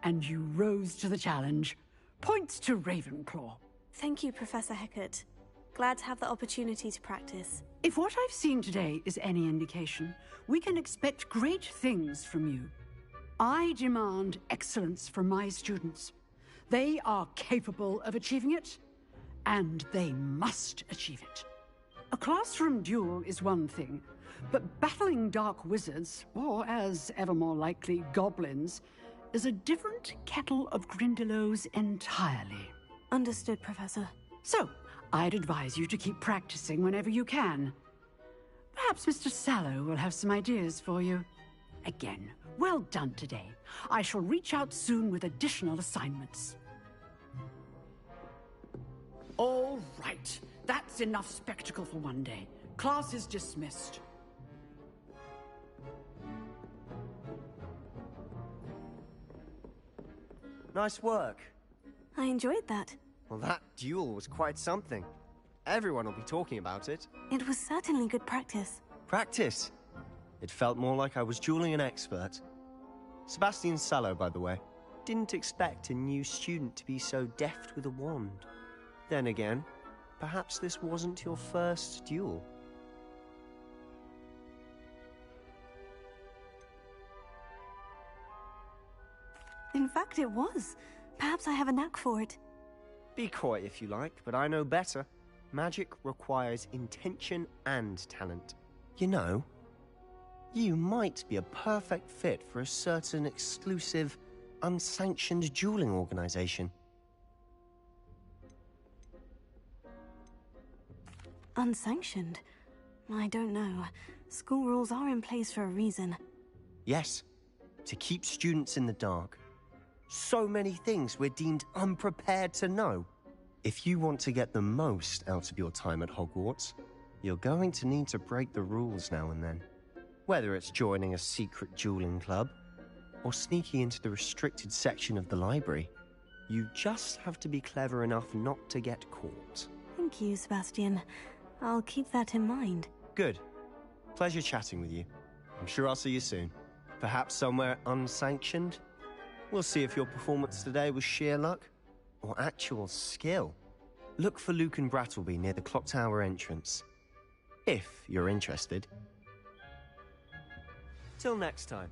and you rose to the challenge. Points to Ravenclaw. Thank you, Professor Hecat. Glad to have the opportunity to practice. If what I've seen today is any indication, we can expect great things from you. I demand excellence from my students. They are capable of achieving it, and they must achieve it. A classroom duel is one thing, but battling dark wizards, or as ever more likely, goblins, is a different kettle of Grindylows entirely. Understood, Professor. So, I'd advise you to keep practicing whenever you can. Perhaps Mr. Sallow will have some ideas for you. Again, well done today. I shall reach out soon with additional assignments. All right. That's enough spectacle for one day. Class is dismissed. Nice work. I enjoyed that. Well, that duel was quite something. Everyone will be talking about it. It was certainly good practice. Practice? It felt more like I was dueling an expert. Sebastian Sallow, by the way. Didn't expect a new student to be so deft with a wand. Then again, perhaps this wasn't your first duel. In fact, it was. Perhaps I have a knack for it. Be coy if you like, but I know better. Magic requires intention and talent. You know, you might be a perfect fit for a certain exclusive, unsanctioned dueling organization. Unsanctioned? I don't know. School rules are in place for a reason. Yes, to keep students in the dark. So many things we're deemed unprepared to know. If you want to get the most out of your time at Hogwarts, you're going to need to break the rules now and then. Whether it's joining a secret dueling club, or sneaking into the restricted section of the library, you just have to be clever enough not to get caught. Thank you, Sebastian. I'll keep that in mind. Good. Pleasure chatting with you. I'm sure I'll see you soon. Perhaps somewhere unsanctioned? We'll see if your performance today was sheer luck or actual skill. Look for Luke and Brattleby near the clock tower entrance, if you're interested. Till next time.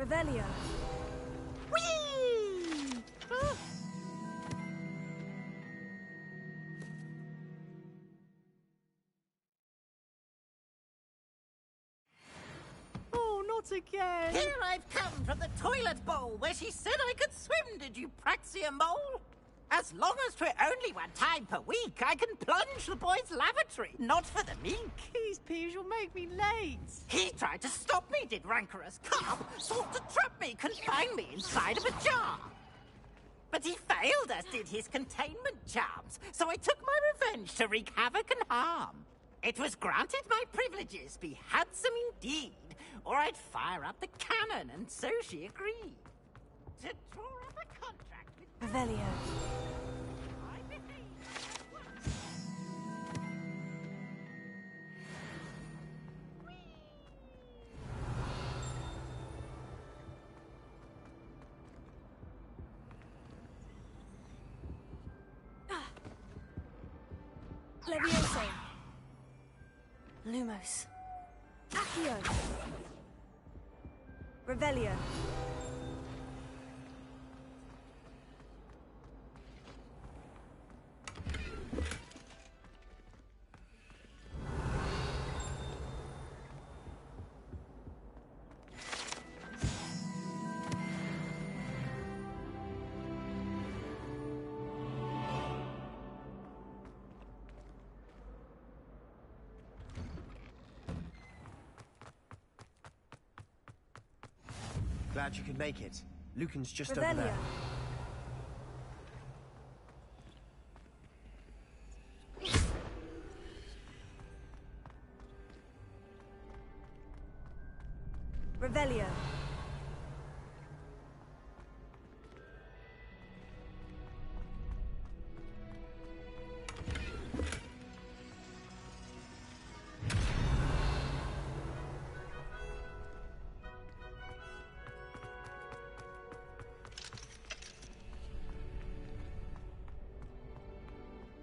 Revelio. Not again! Here I've come from the toilet bowl where she said I could swim, did you praxia mole? As long as 'twere only one time per week, I can plunge the boy's lavatory, not for the meek. These peas will make me late. He tried to stop me, did rancorous carp, sought to trap me, confine me inside of a jar. But he failed, as did his containment charms, so I took my revenge to wreak havoc and harm. It was granted my privileges be handsome indeed, or I'd fire up the cannon, and so she agreed. To draw up a contract with Revelio. I behave Levioso. Lumos. Accio. Revelio. Glad you could make it. Lucan's just over Revelio. there. Revelio.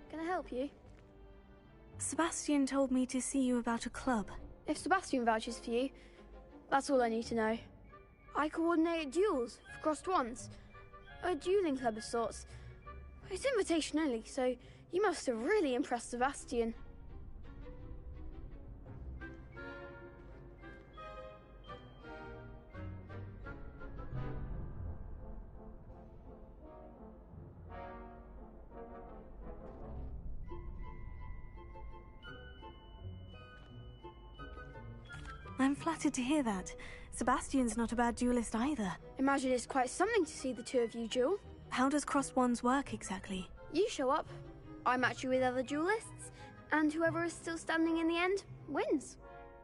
Can I help you? Sebastian told me to see you about a club. If Sebastian vouches for you, that's all I need to know. I coordinate duels for crossed ones. A dueling club of sorts. It's invitation only, so you must have really impressed Sebastian. I'm flattered to hear that. Sebastian's not a bad duelist either. Imagine it's quite something to see the two of you duel. How does crossed wands work exactly? You show up, I match you with other duelists, and whoever is still standing in the end wins.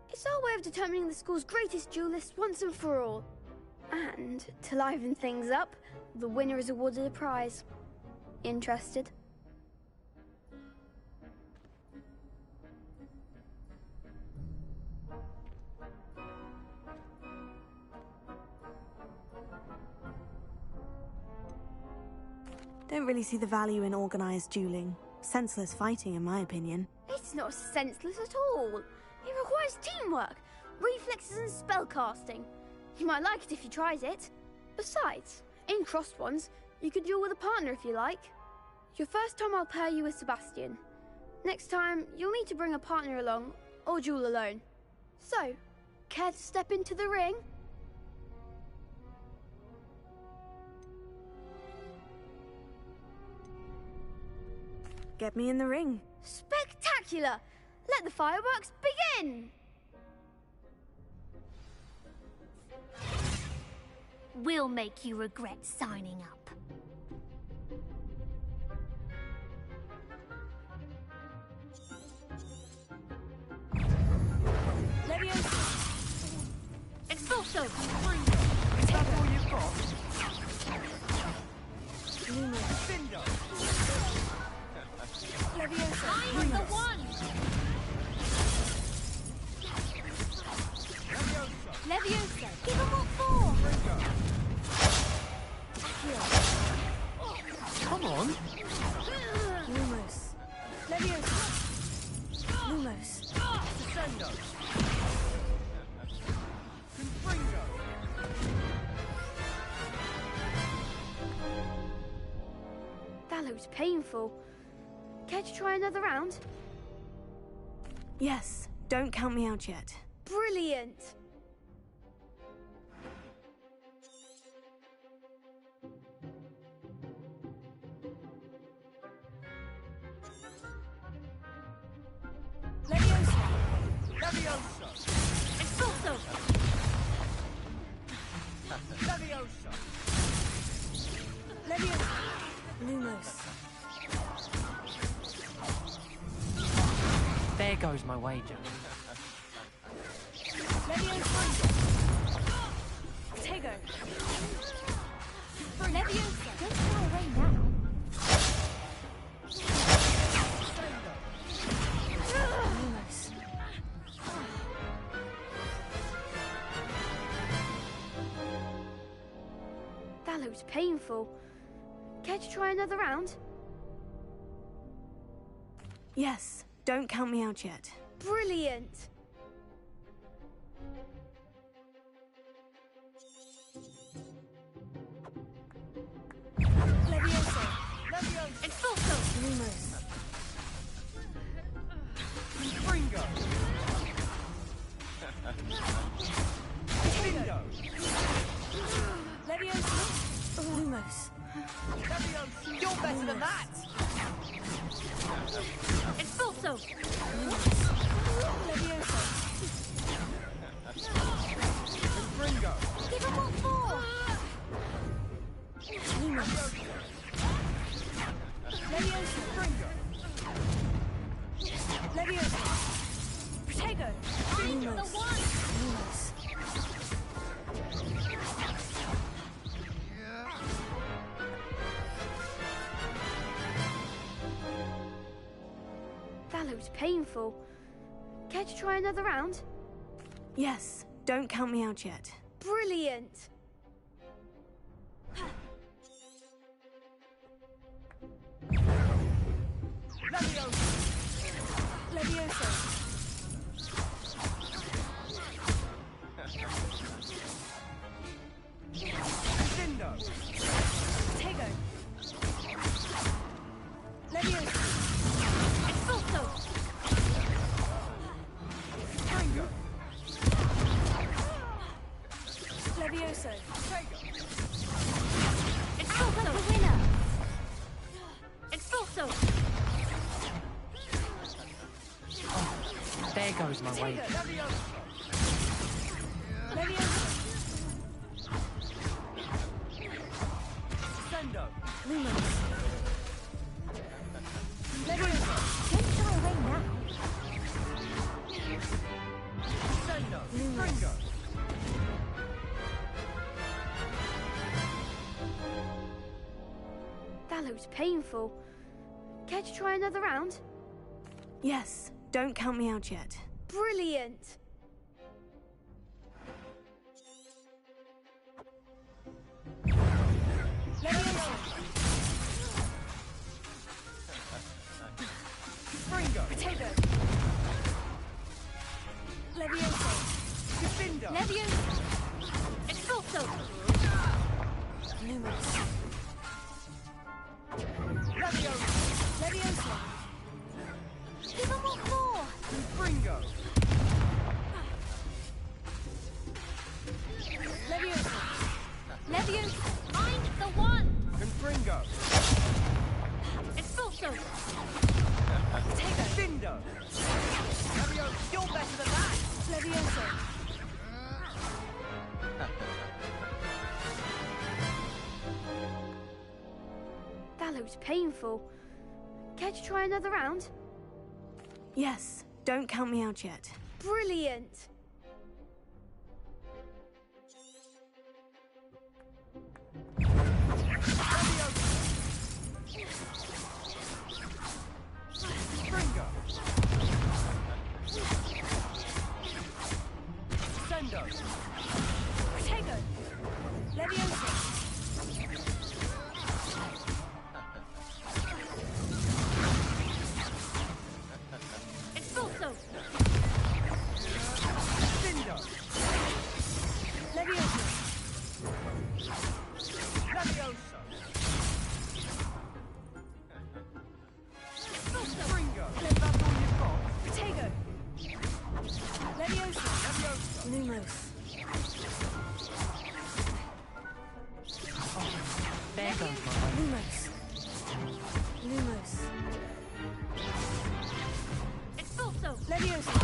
It's our way of determining the school's greatest duelist once and for all. And to liven things up, the winner is awarded a prize. Interested? Don't really see the value in organized dueling. Senseless fighting, in my opinion. It's not senseless at all. It requires teamwork, reflexes and spellcasting. You might like it if you tried it. Besides, in crossed ones, you could duel with a partner if you like. Your first time I'll pair you with Sebastian. Next time, you'll need to bring a partner along, or duel alone. So, care to step into the ring? Get me in the ring. Spectacular! Let the fireworks begin! We'll make you regret signing up. Levioso. Expulso! Is that all you've got? Lumos. Levioso. I'm the one! Levioso! Give them all four! Come on. Lumos. Levioso. Lumos. Descendo. Confringo. That looks painful. Care to try another round? Yes, don't count me out yet. Brilliant! Levioso! Expulso! Levioso! Leviosa! Lumos. There goes my wager. Leviosa! Tego! Leviosa! Don't fly away now. Lumos. That looks painful. Care to try another round? Yes, don't count me out yet. Brilliant! Leviosa! Levioso! Expulso! Lumos. Confringo! Dindo! Leviosa! Lumos. Levioso! You're better than that! Expulso! Leviosa! Confringo! Give him what for! Lumos. Leviosa! Confringo! Leviosa! Protego! I'm the Lumos. one! Lumos. That looks painful. Care to try another round? Yes, don't count me out yet. Brilliant! Levioso! Leviosa! Dindo! Tego! Leviosa! Expulso! Confringo! Leviosa! Expulso! The winner! Expulso! There goes my wager. Levioso! Leviosa! Sendo! Lumos. Levioso! Don't fly away now. Sendo! Confringo! That looks painful. Care to try another round? Yes, don't count me out yet. Brilliant! Leviosa! Confringo! Protego! Leviosa! Dindo! Leviosa! Expulso! Lumos. Levioso! Leviosa! Give him what for! Confringo! Leviosa! Leviosa! I'm the one! Confringo! Expulso! Dindo! Levioso! You're better than that! Leviosa! That looks painful. Care to try another round? Yes, don't count me out yet. Brilliant! Confringo! Sendo! Protego! Leviosa! Expulso! Dindo! Leviosa! Levioso! Expulso! Is that all you've got? Protego! Leviosa! Levioso! Lumos. There goes my wager. Lumos. Lumos. Expulso! Leviosa!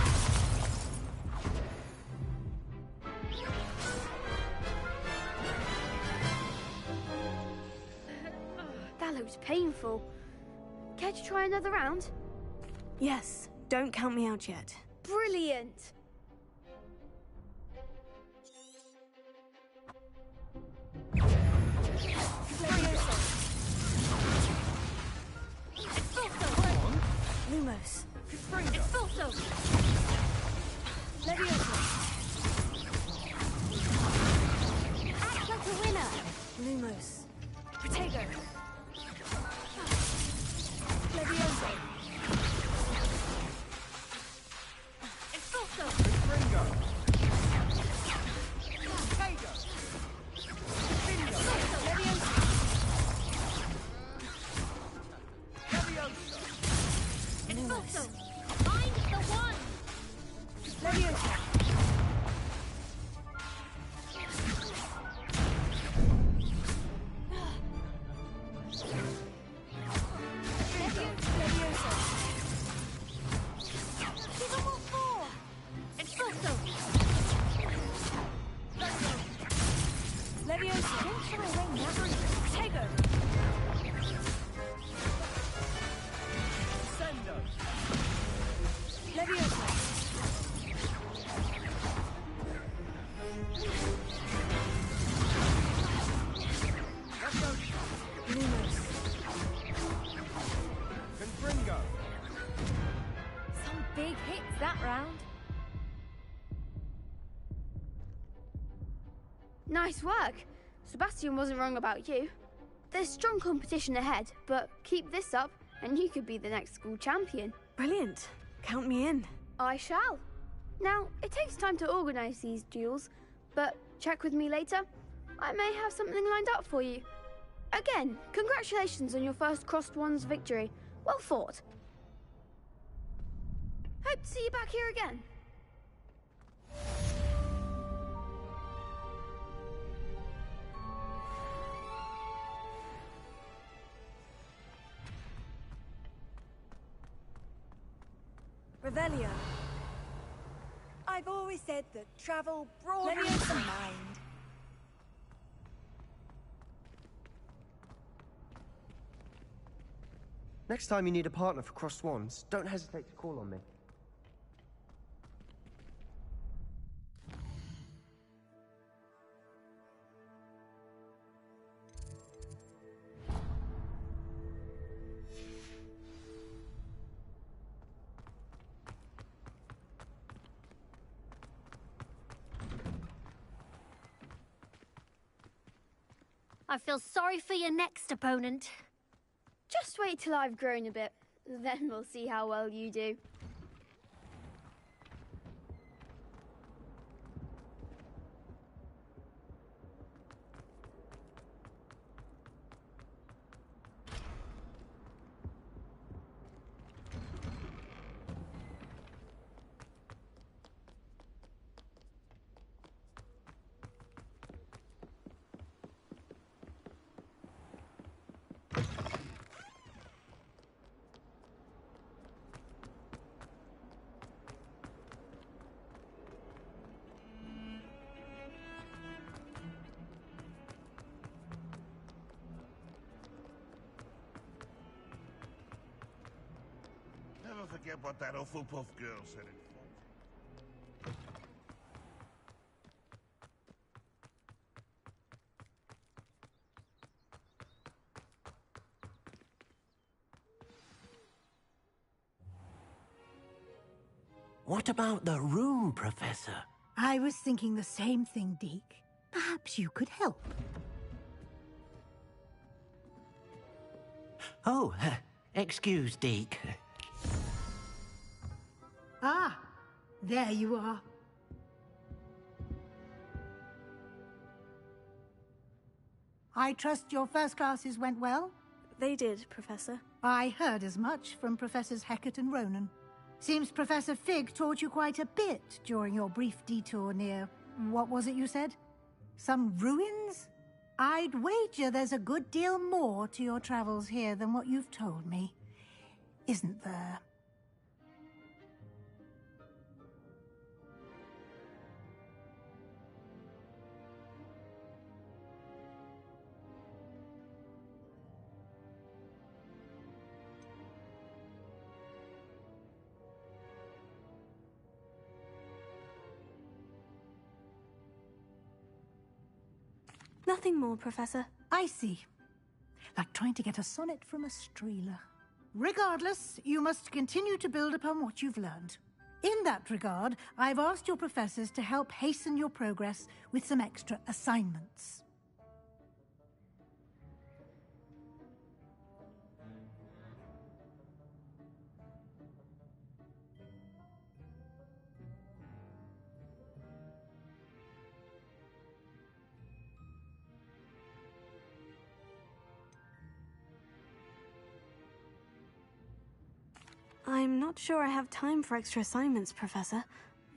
looked painful. Care to try another round? Yes, don't count me out yet. Brilliant! Lumos. Expulso! Levioso. Act like a winner. Lumos. Protego. Levioso. Expulso! Ringo. Expulso! Find the one! Levioso. Some big hits that round. Nice work. Sebastian wasn't wrong about you. There's strong competition ahead, but keep this up and you could be the next school champion. Brilliant. Count me in. I shall. Now, it takes time to organise these duels, but check with me later. I may have something lined up for you. Again, congratulations on your first Crossed Ones victory. Well fought. Hope to see you back here again. Revelio. I've always said that travel broadens the mind. Next time you need a partner for Crossed Wands, don't hesitate to call on me. I feel sorry for your next opponent. Just wait till I've grown a bit, then we'll see how well you do. Never forget what that Hufflepuff girl said in What about the room, Professor? I was thinking the same thing, Deke. Perhaps you could help. Oh, excuse, Deke. Ah, there you are. I trust your first classes went well? They did, Professor. I heard as much from Professors Hecat and Ronan. Seems Professor Fig taught you quite a bit during your brief detour near... what was it you said? Some ruins? I'd wager there's a good deal more to your travels here than what you've told me. Isn't there? Nothing more, Professor. I see. Like trying to get a sonnet from a streeler. Regardless, you must continue to build upon what you've learned. In that regard, I've asked your professors to help hasten your progress with some extra assignments. I'm not sure I have time for extra assignments, Professor.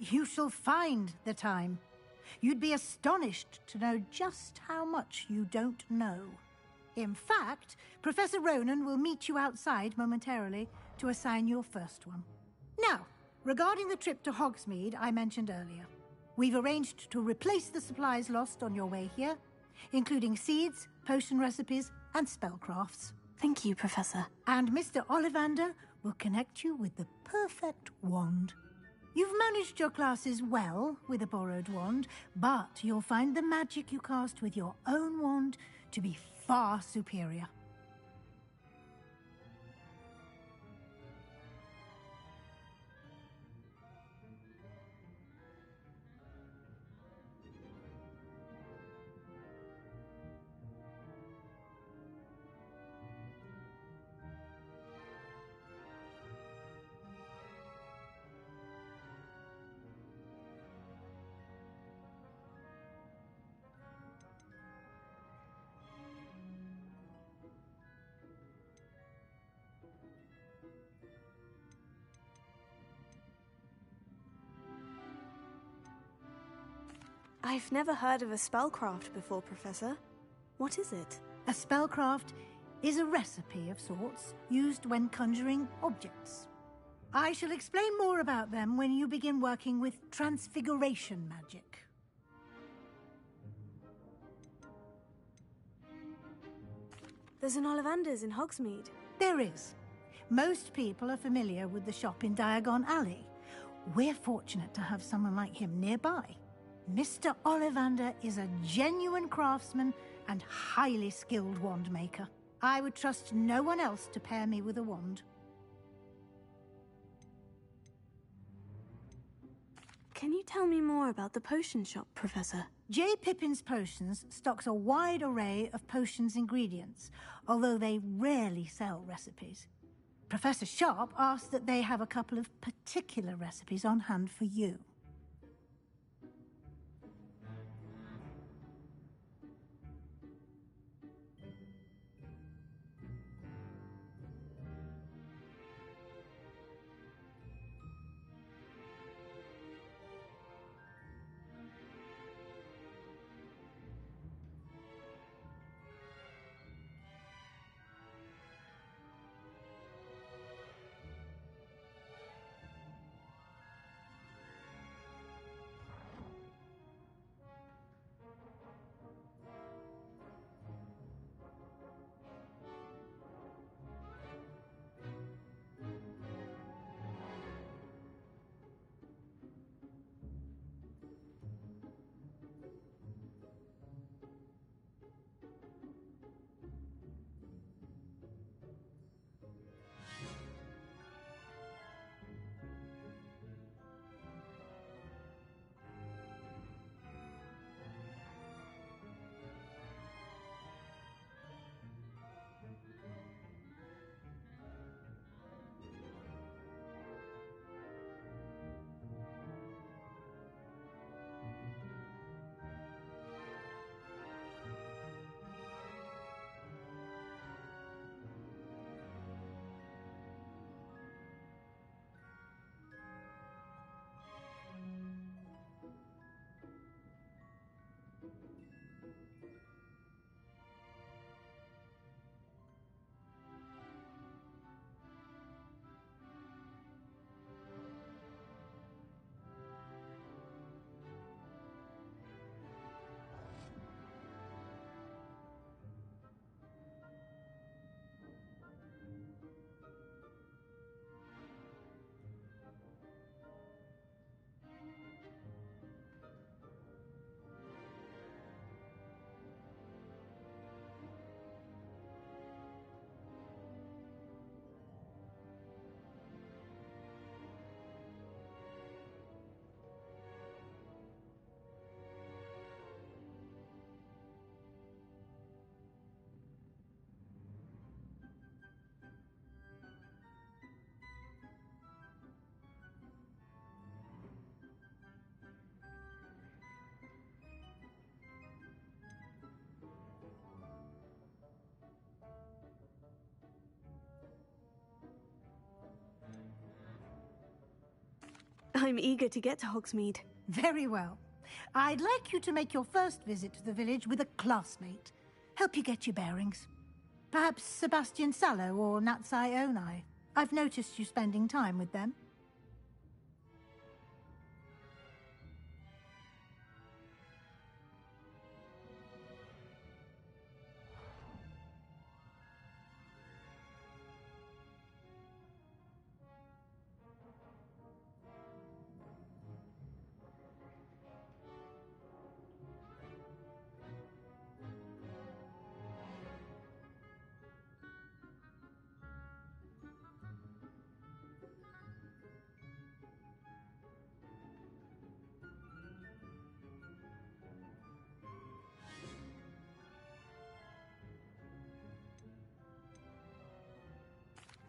You shall find the time. You'd be astonished to know just how much you don't know. In fact, Professor Ronan will meet you outside momentarily to assign your first one. Now, regarding the trip to Hogsmeade I mentioned earlier, we've arranged to replace the supplies lost on your way here, including seeds, potion recipes, and spellcrafts. Thank you, Professor. And Mr. Ollivander will connect you with the perfect wand. You've managed your classes well with a borrowed wand, but you'll find the magic you cast with your own wand to be far superior. I've never heard of a spellcraft before, Professor. What is it? A spellcraft is a recipe of sorts used when conjuring objects. I shall explain more about them when you begin working with transfiguration magic. There's an Ollivander's in Hogsmeade. There is. Most people are familiar with the shop in Diagon Alley. We're fortunate to have someone like him nearby. Mr. Ollivander is a genuine craftsman and highly skilled wand maker. I would trust no one else to pair me with a wand. Can you tell me more about the potion shop, Professor? J. Pippin's Potions stocks a wide array of potions ingredients, although they rarely sell recipes. Professor Sharp asked that they have a couple of particular recipes on hand for you. I'm eager to get to Hogsmeade. Very well. I'd like you to make your first visit to the village with a classmate. Help you get your bearings. Perhaps Sebastian Sallow or Natsai Onai. I've noticed you spending time with them.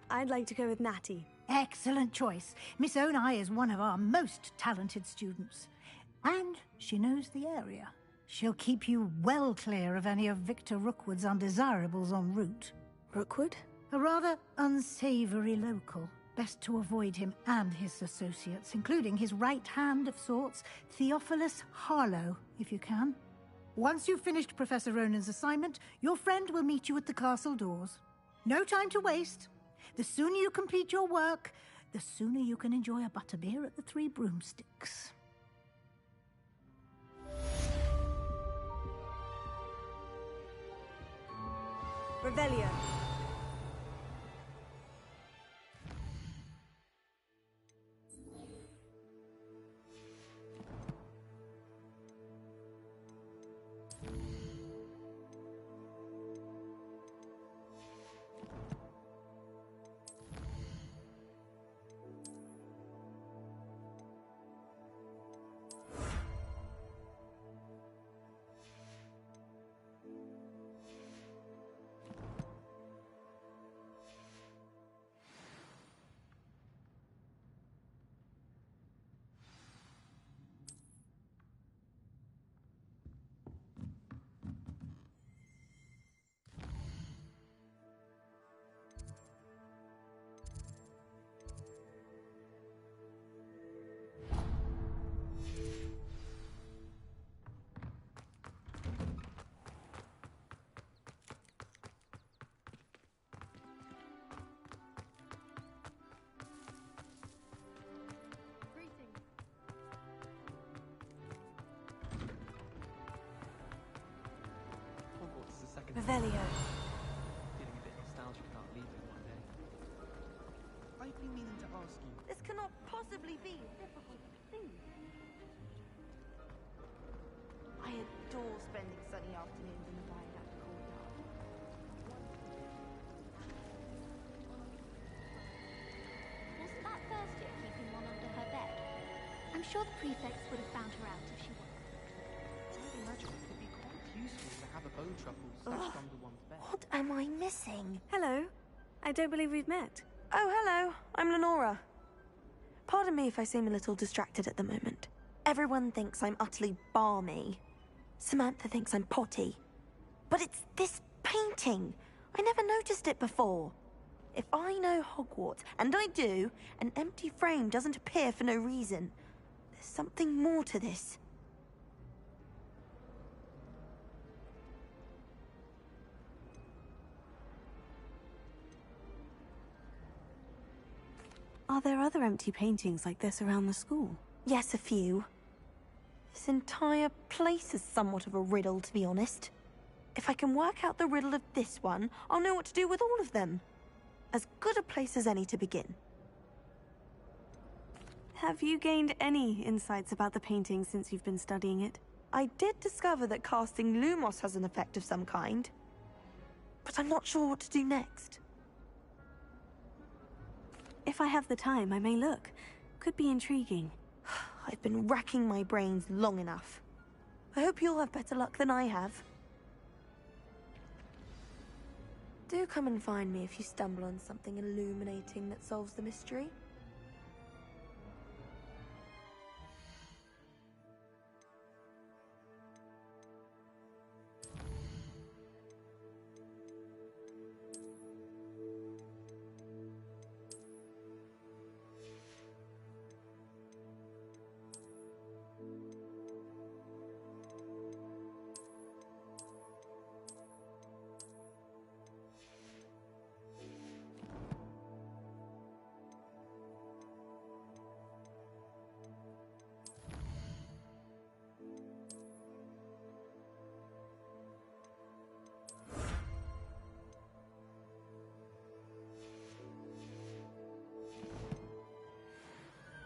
I'd like to go with Natty. Excellent choice. Miss Onai is one of our most talented students. And she knows the area. She'll keep you well clear of any of Victor Rookwood's undesirables en route. Rookwood? A rather unsavory local. Best to avoid him and his associates, including his right hand of sorts, Theophilus Harlow, if you can. Once you've finished Professor Ronan's assignment, your friend will meet you at the castle doors. No time to waste. The sooner you complete your work, the sooner you can enjoy a butterbeer at the Three Broomsticks. Revelio. Hogwarts is the second. Revelio. Feeling a bit nostalgic about leaving one day. I've been meaning to ask you. This cannot possibly be a difficult thing. I adore spending sunny afternoons in the Viaduct courtyard. Wasn't that first year keeping one under her bed? I'm sure the prefects would have found her out if she wanted. I imagine it could be quite useful to have a bone truffle stashed under one's bed. What am I missing? Hello. I don't believe we've met. Oh, hello. I'm Lenora. Pardon me if I seem a little distracted at the moment. Everyone thinks I'm utterly balmy. Samantha thinks I'm potty. But it's this painting. I never noticed it before. If I know Hogwarts, and I do, an empty frame doesn't appear for no reason. There's something more to this. Are there other empty paintings like this around the school? Yes, a few. This entire place is somewhat of a riddle, to be honest. If I can work out the riddle of this one, I'll know what to do with all of them. As good a place as any to begin. Have you gained any insights about the painting since you've been studying it? I did discover that casting Lumos has an effect of some kind. But I'm not sure what to do next. If I have the time, I may look. Could be intriguing. I've been racking my brains long enough. I hope you'll have better luck than I have. Do come and find me if you stumble on something illuminating that solves the mystery.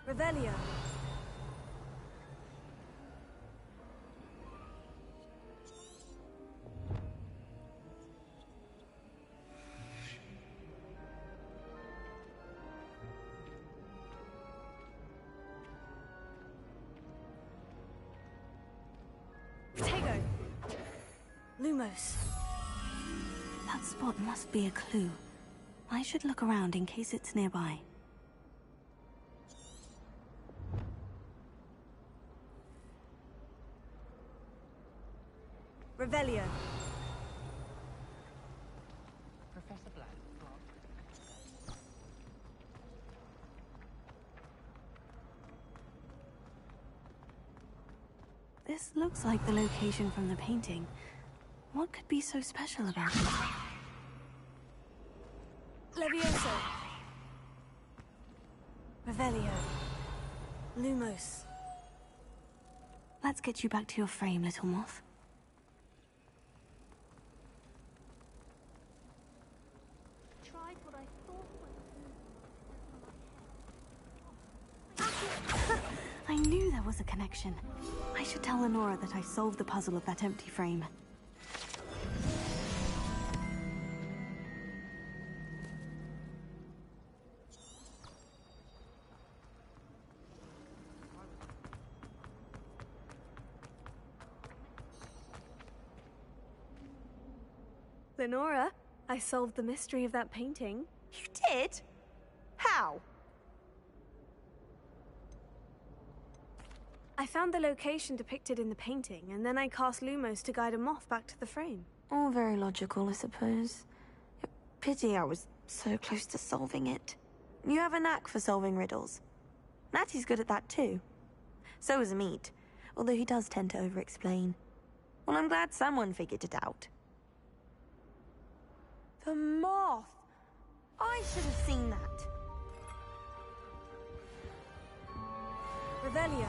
Revelio. Potato. Lumos. That spot must be a clue. I should look around in case it's nearby. Revelio. Professor Black. This looks like the location from the painting. What could be so special about it? Levioso. Revelio. Lumos. Let's get you back to your frame, little moth. Tried what I thought I knew there was a connection. I should tell Lenora that I solved the puzzle of that empty frame. Lenora, I solved the mystery of that painting. You did? How? I found the location depicted in the painting, and then I cast Lumos to guide a moth back to the frame. All very logical, I suppose. Pity I was so close to solving it. You have a knack for solving riddles. Natty's good at that too. So is Amit, although he does tend to over-explain. Well, I'm glad someone figured it out. The moth! I should have seen that. Revelio.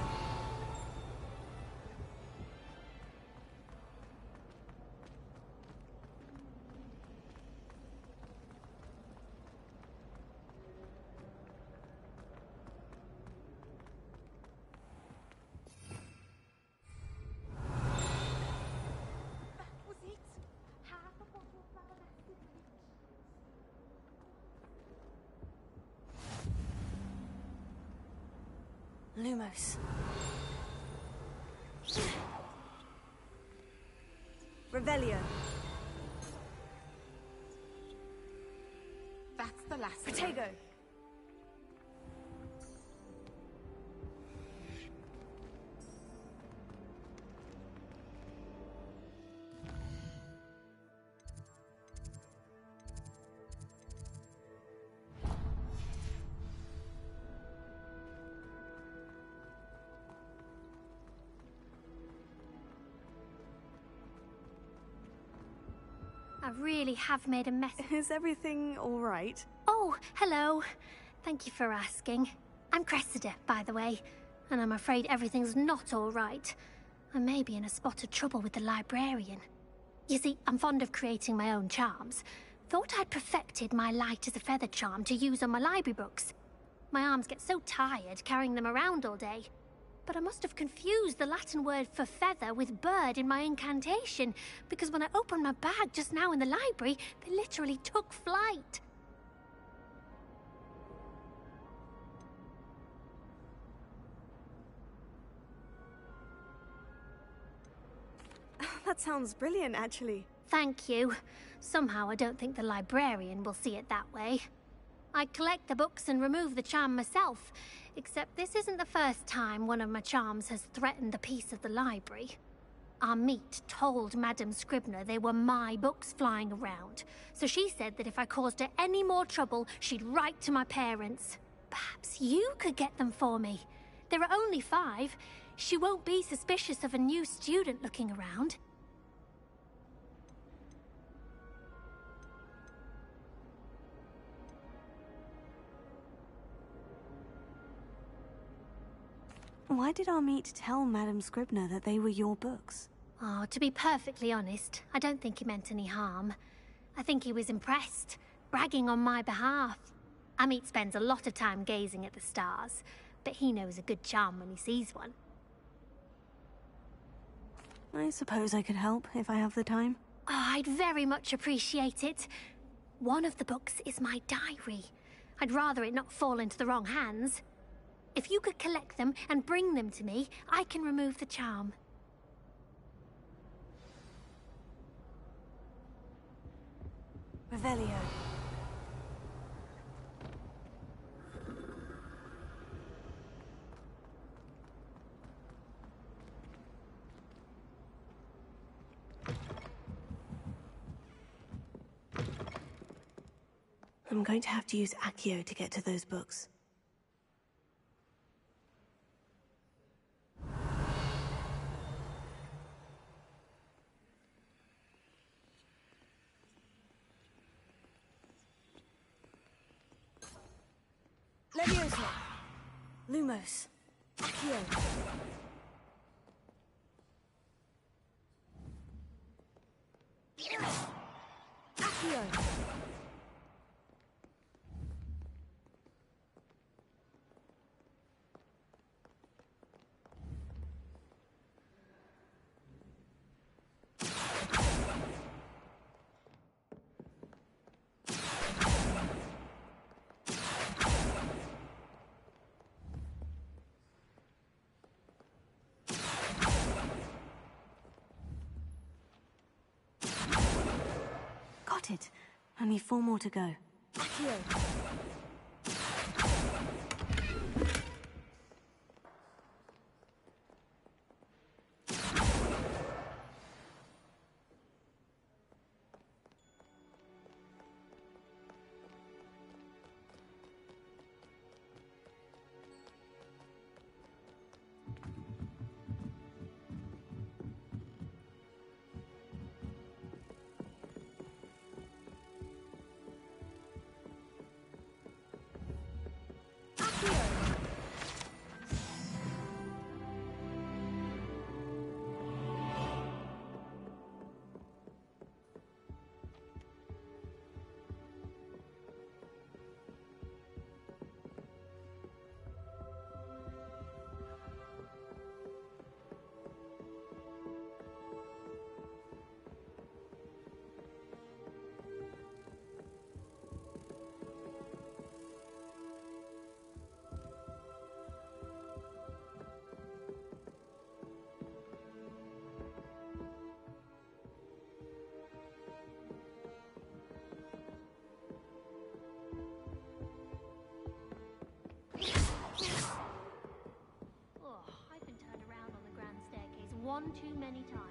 Lumos. Revelio. That's the last Potato. I really have made a mess. Is everything all right? Oh, hello. Thank you for asking. I'm Cressida, by the way, and I'm afraid everything's not all right. I may be in a spot of trouble with the librarian. You see, I'm fond of creating my own charms. Thought I'd perfected my light as a feather charm to use on my library books. My arms get so tired carrying them around all day. But I must have confused the Latin word for feather with bird in my incantation, because when I opened my bag just now in the library, they literally took flight. That sounds brilliant, actually. Thank you. Somehow I don't think the librarian will see it that way. I collect the books and remove the charm myself, except this isn't the first time one of my charms has threatened the peace of the library. Amit told Madame Scribner they were my books flying around, so she said that if I caused her any more trouble, she'd write to my parents. Perhaps you could get them for me. There are only 5. She won't be suspicious of a new student looking around. Why did Amit tell Madame Scribner that they were your books? Oh, to be perfectly honest, I don't think he meant any harm. I think he was impressed, bragging on my behalf. Amit spends a lot of time gazing at the stars, but he knows a good charm when he sees one. I suppose I could help if I have the time. Oh, I'd very much appreciate it. One of the books is my diary. I'd rather it not fall into the wrong hands. If you could collect them and bring them to me, I can remove the charm. Revelio. I'm going to have to use Accio to get to those books. Leviosa. Lumos. Accio. Accio. Got it. Only 4 more to go. Accio. Oh, I've been turned around on the grand staircase one too many times.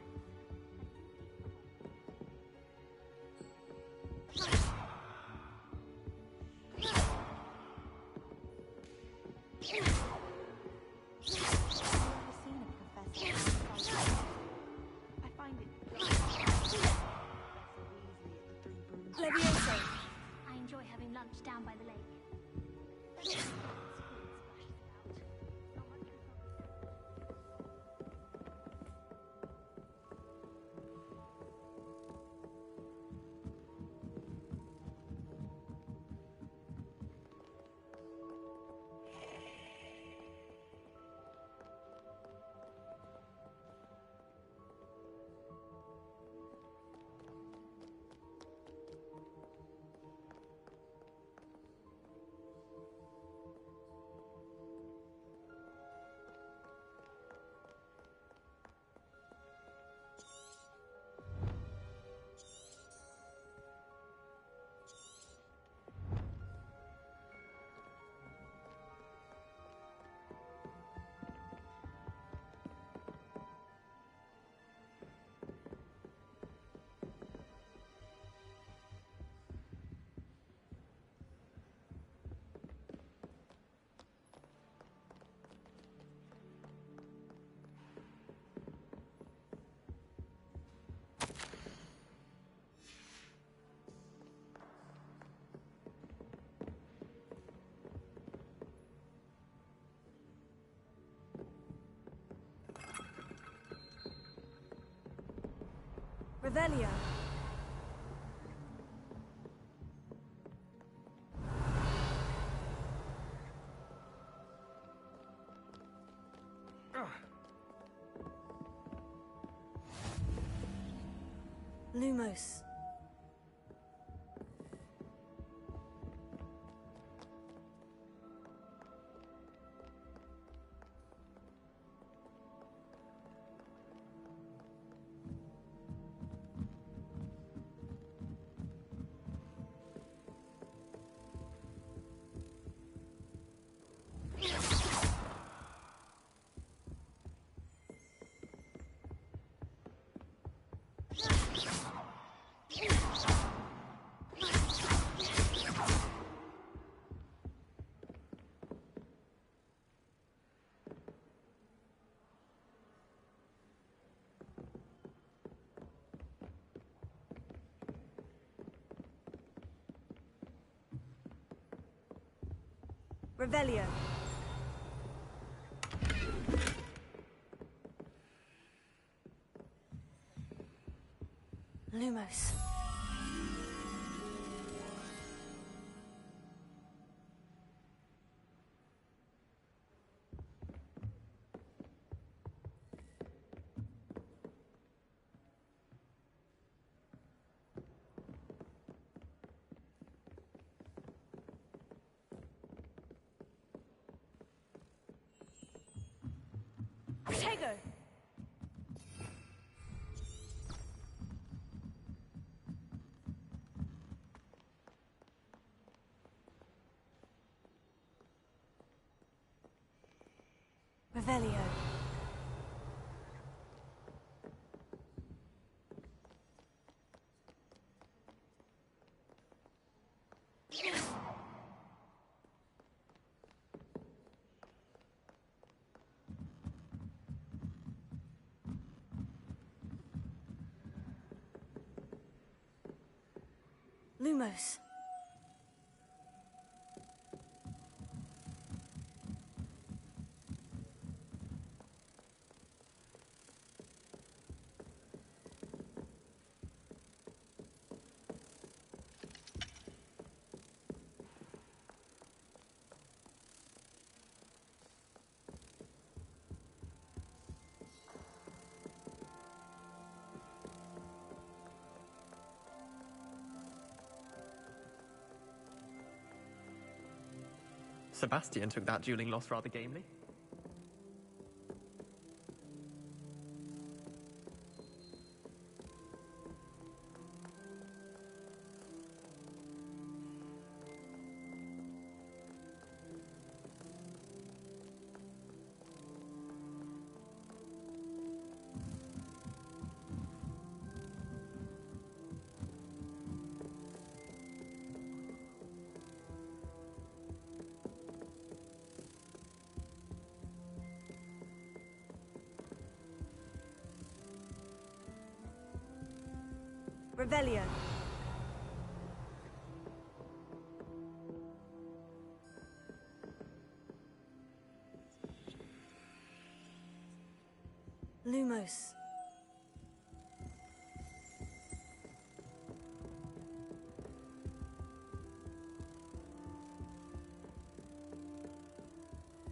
Leviosa. I enjoy having lunch down by the lake. Revelio. Lumos. Revelio. Lumos. Protego! Revelio. Lumos. Sebastian took that dueling loss rather gamely. Revelio. Lumos.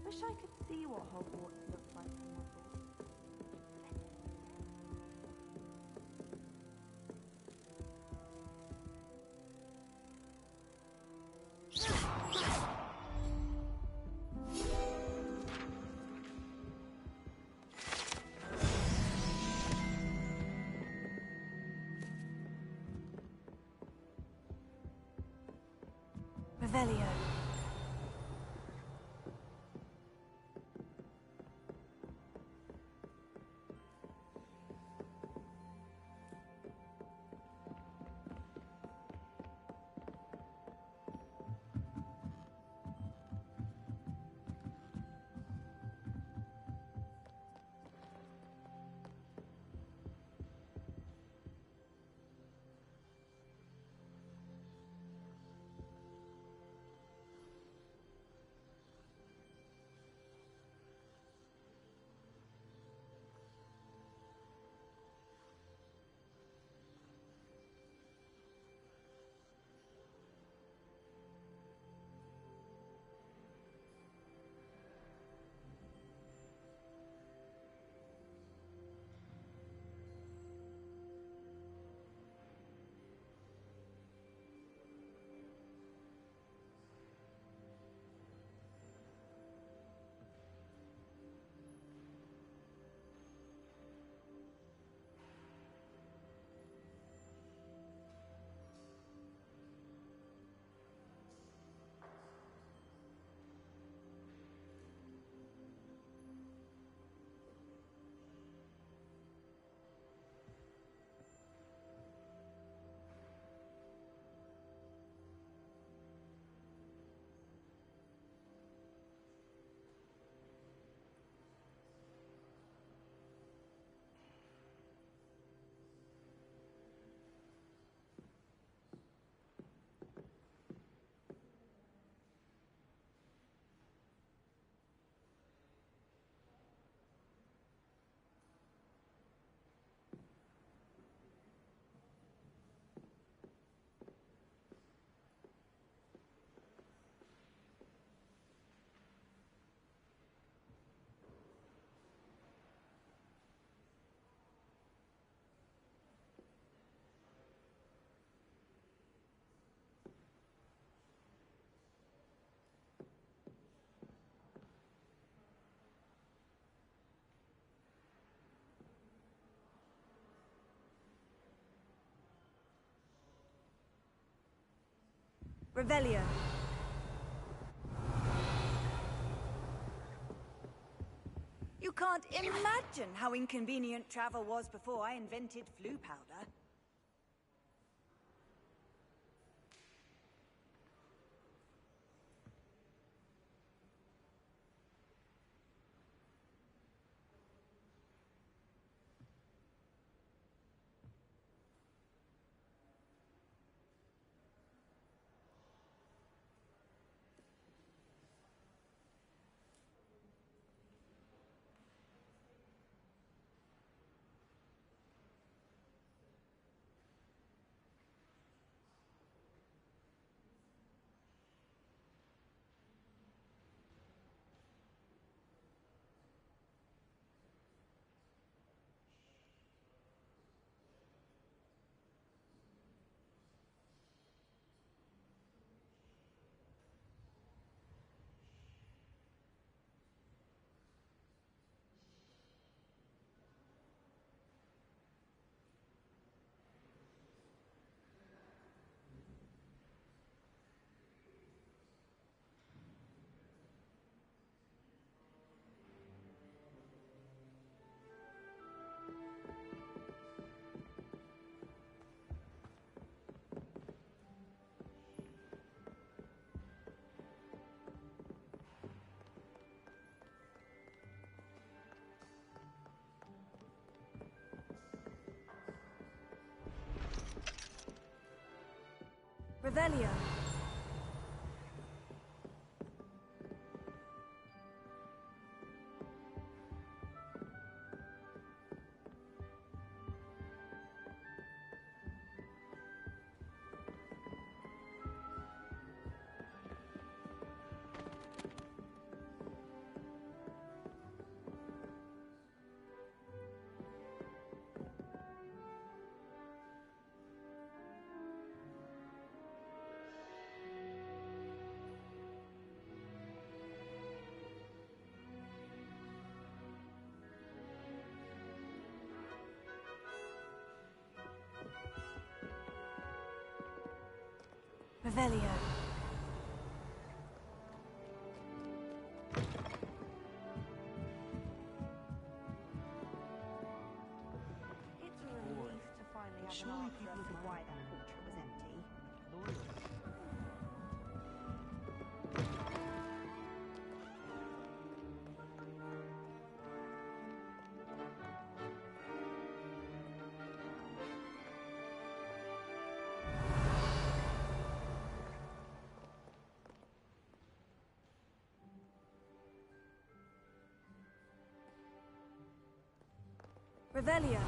Wish I could see what Hogwarts looks like from above. Revelio. Revelio. You can't imagine how inconvenient travel was before I invented flu powder. Revelio. Revelio. It's a relief to finally have an answer as to why that portrait was empty. Revelio.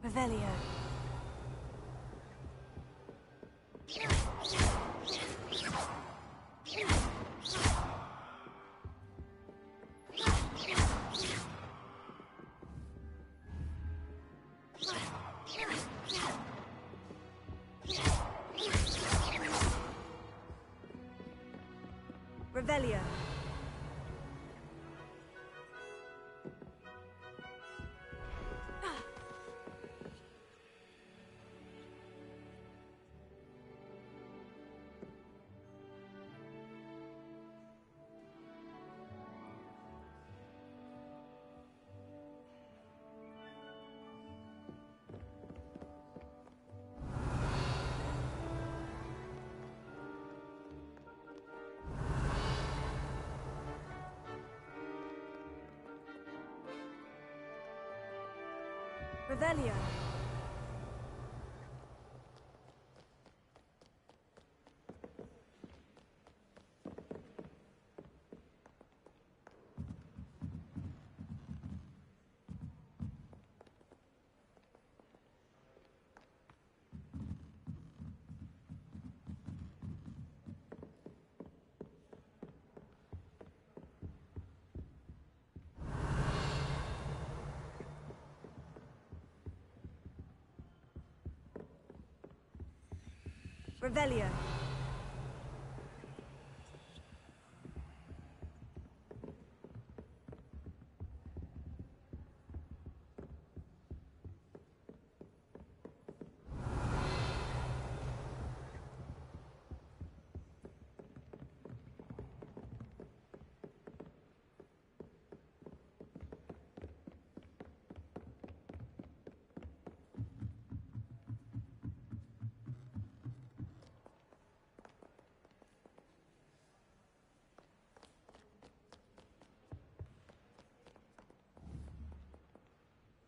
Revelio. Revelio. Revelio. Revelio.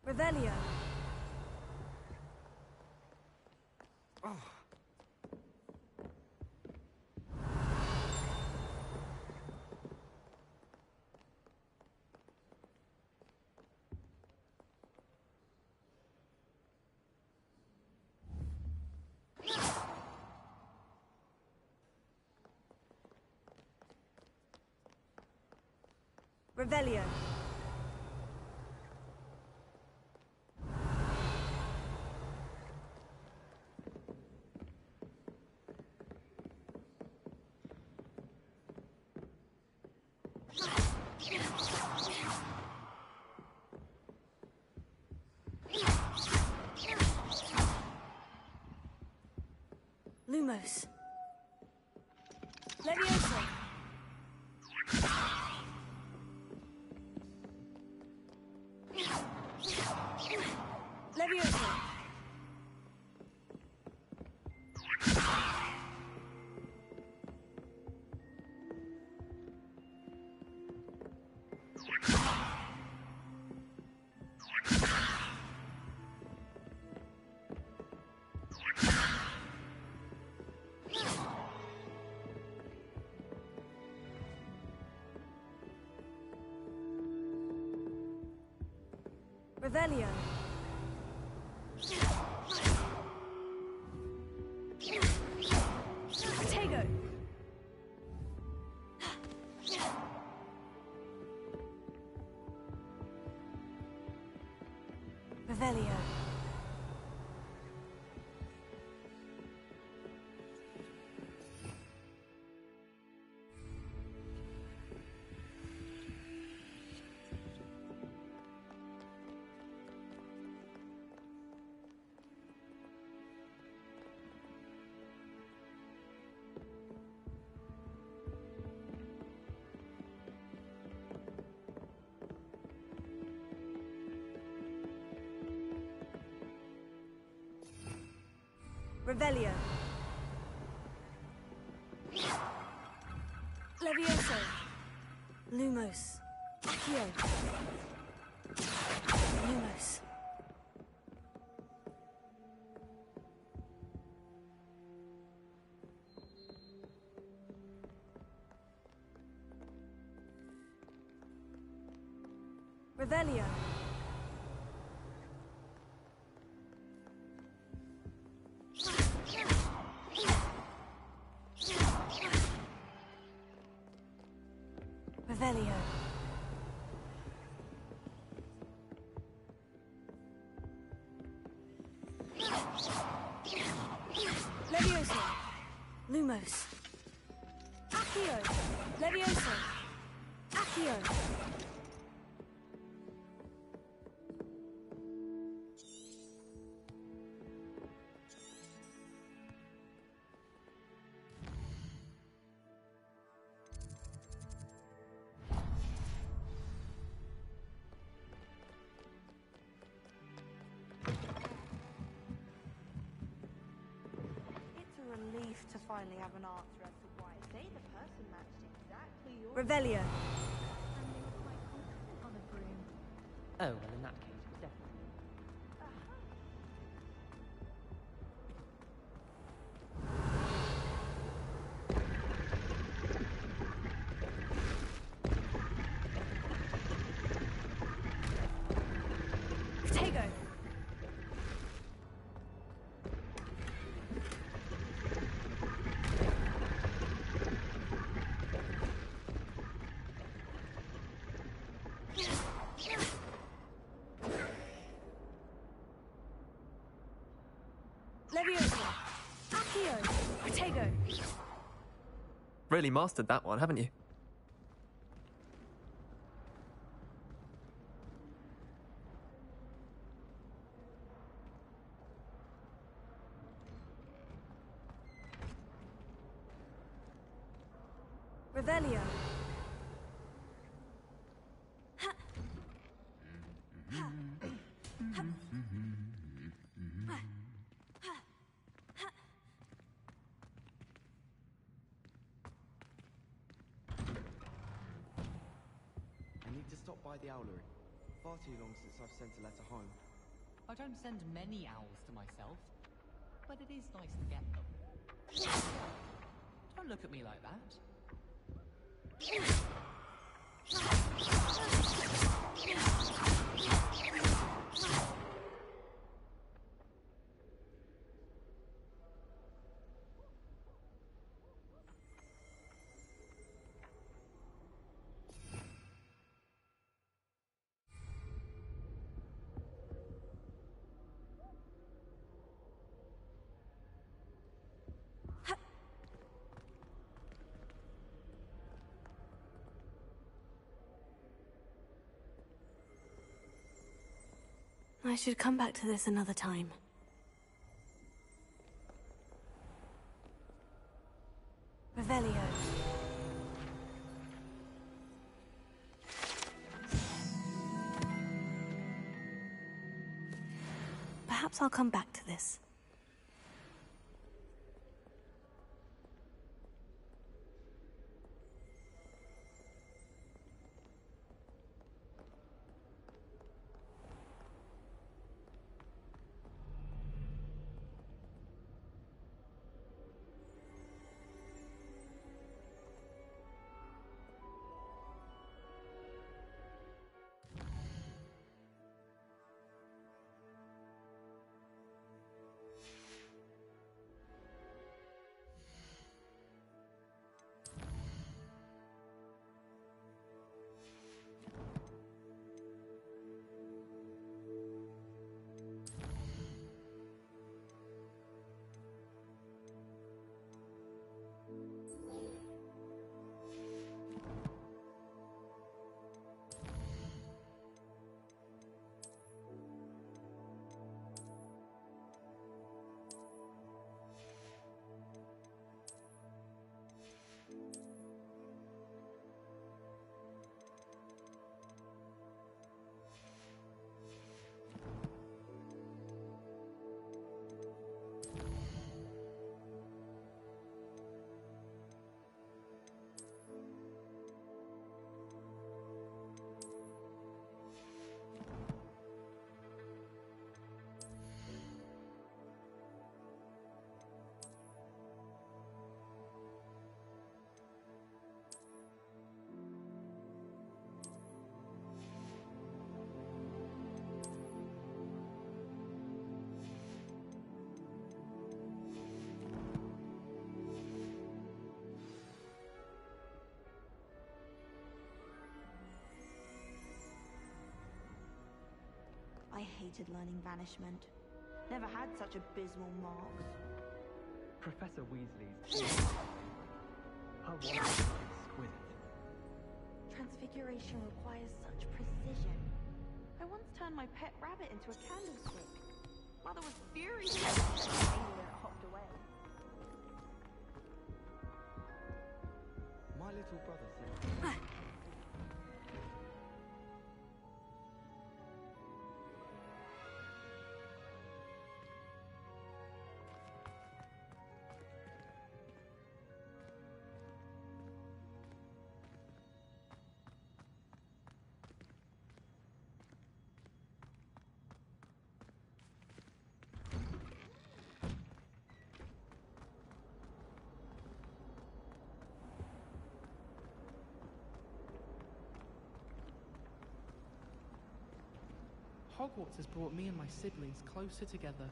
Revelio. Oh. Revelio. Lumos. Levioso. Levioso. Revelio. Protego. Revelio. Revelio. Levioso. Lumos. Accio. Lumos. Revelio. Revelio. Levioso. Lumos. Accio. Levioso. Accio. It's a relief to finally have an answer as to why they, the person, matched exactly your... Revelio. And they were quite confident on a broom. Oh, well, in that case, definitely. Protego. Levioso. Accio! Protego! Really mastered that one, haven't you? Revelio. I need to stop by the owlery. Far too long since I've sent a letter home. I don't send many owls to myself, but it is nice to get them. Don't look at me like that. I should come back to this another time. Revelio. Perhaps I'll come back to this. I hated learning Banishment. Never had such abysmal marks. Professor Weasley's... Her work is exquisite. Transfiguration requires such precision. I once turned my pet rabbit into a candlestick. Mother was furious when it hopped away. My little brother said... Hogwarts has brought me and my siblings closer together.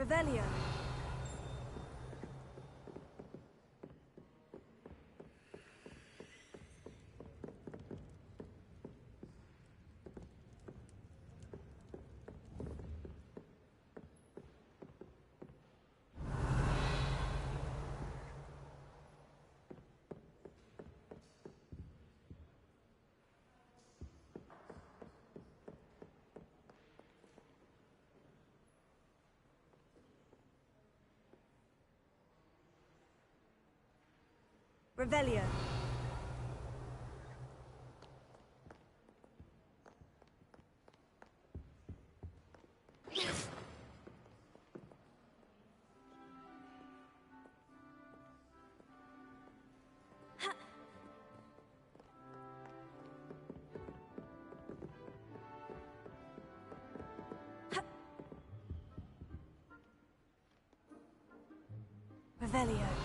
Revelio. Revelio. Revelio.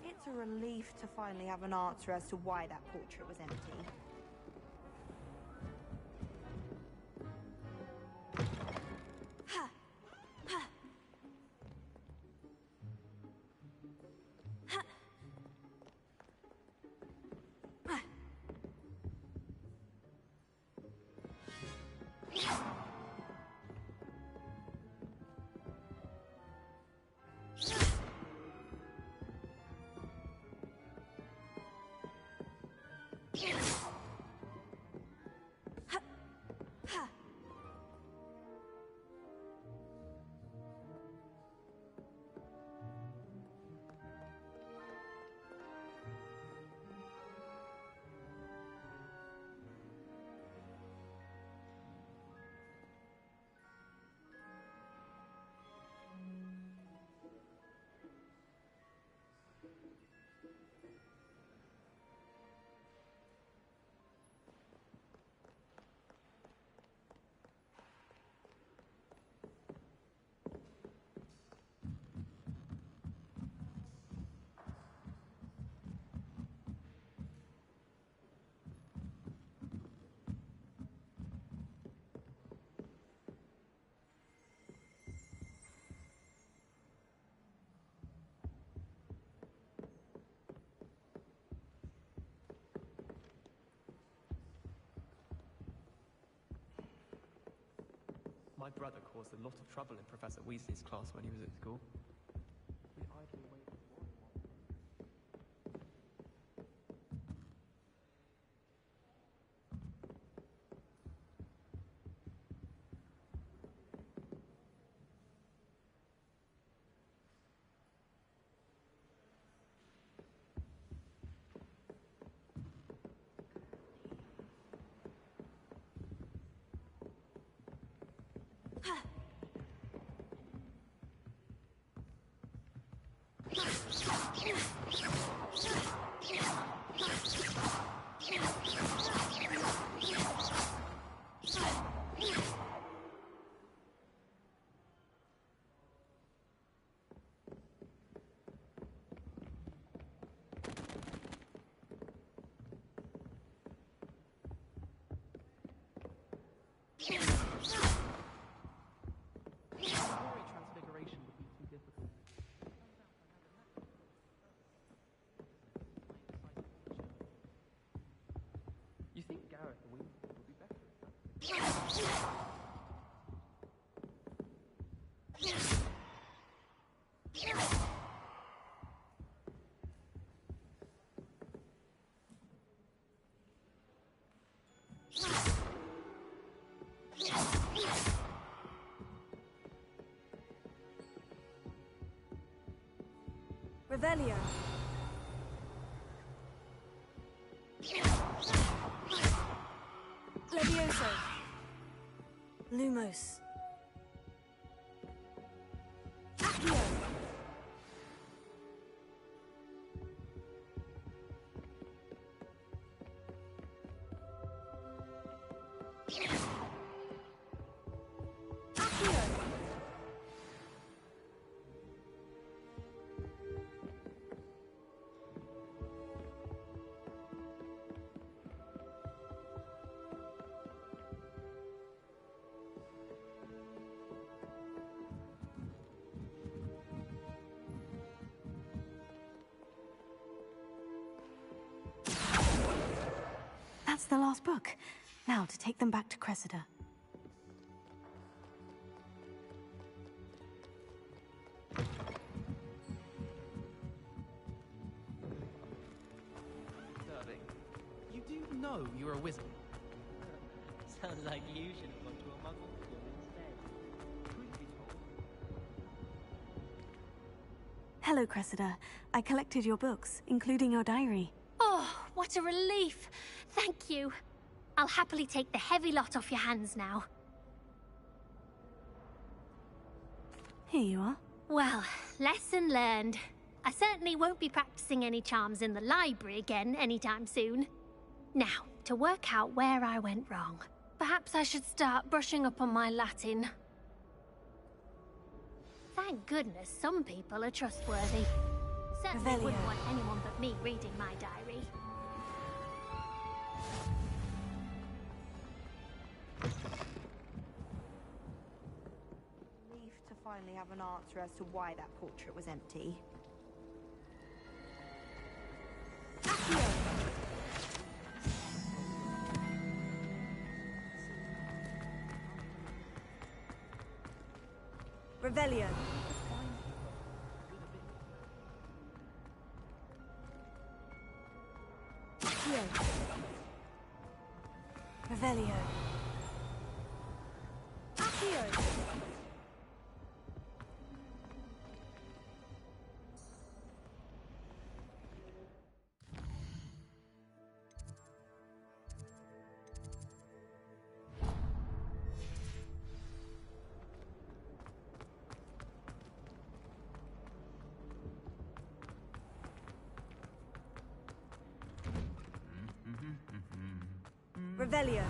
It's a relief to finally have an answer as to why that portrait was empty. My brother caused a lot of trouble in Professor Weasley's class when he was at school. We idly waited for him. Revelio. Levioso. Lumos. Accio. That's the last book. Now to take them back to Cressida. Darling, you do know you're a wizard. Sounds like you should have gone to a muggle school instead. Truth be told. Hello, Cressida. I collected your books, including your diary. Oh, what a relief. Thank you. I'll happily take the heavy lot off your hands now. Here you are. Well, lesson learned. I certainly won't be practicing any charms in the library again anytime soon. Now, to work out where I went wrong. Perhaps I should start brushing up on my Latin. Thank goodness some people are trustworthy. Certainly Revelio. wouldn't want anyone but me reading my diary. Relief to finally have an answer as to why that portrait was empty. Revelio. Revelio. Accio. Revelio.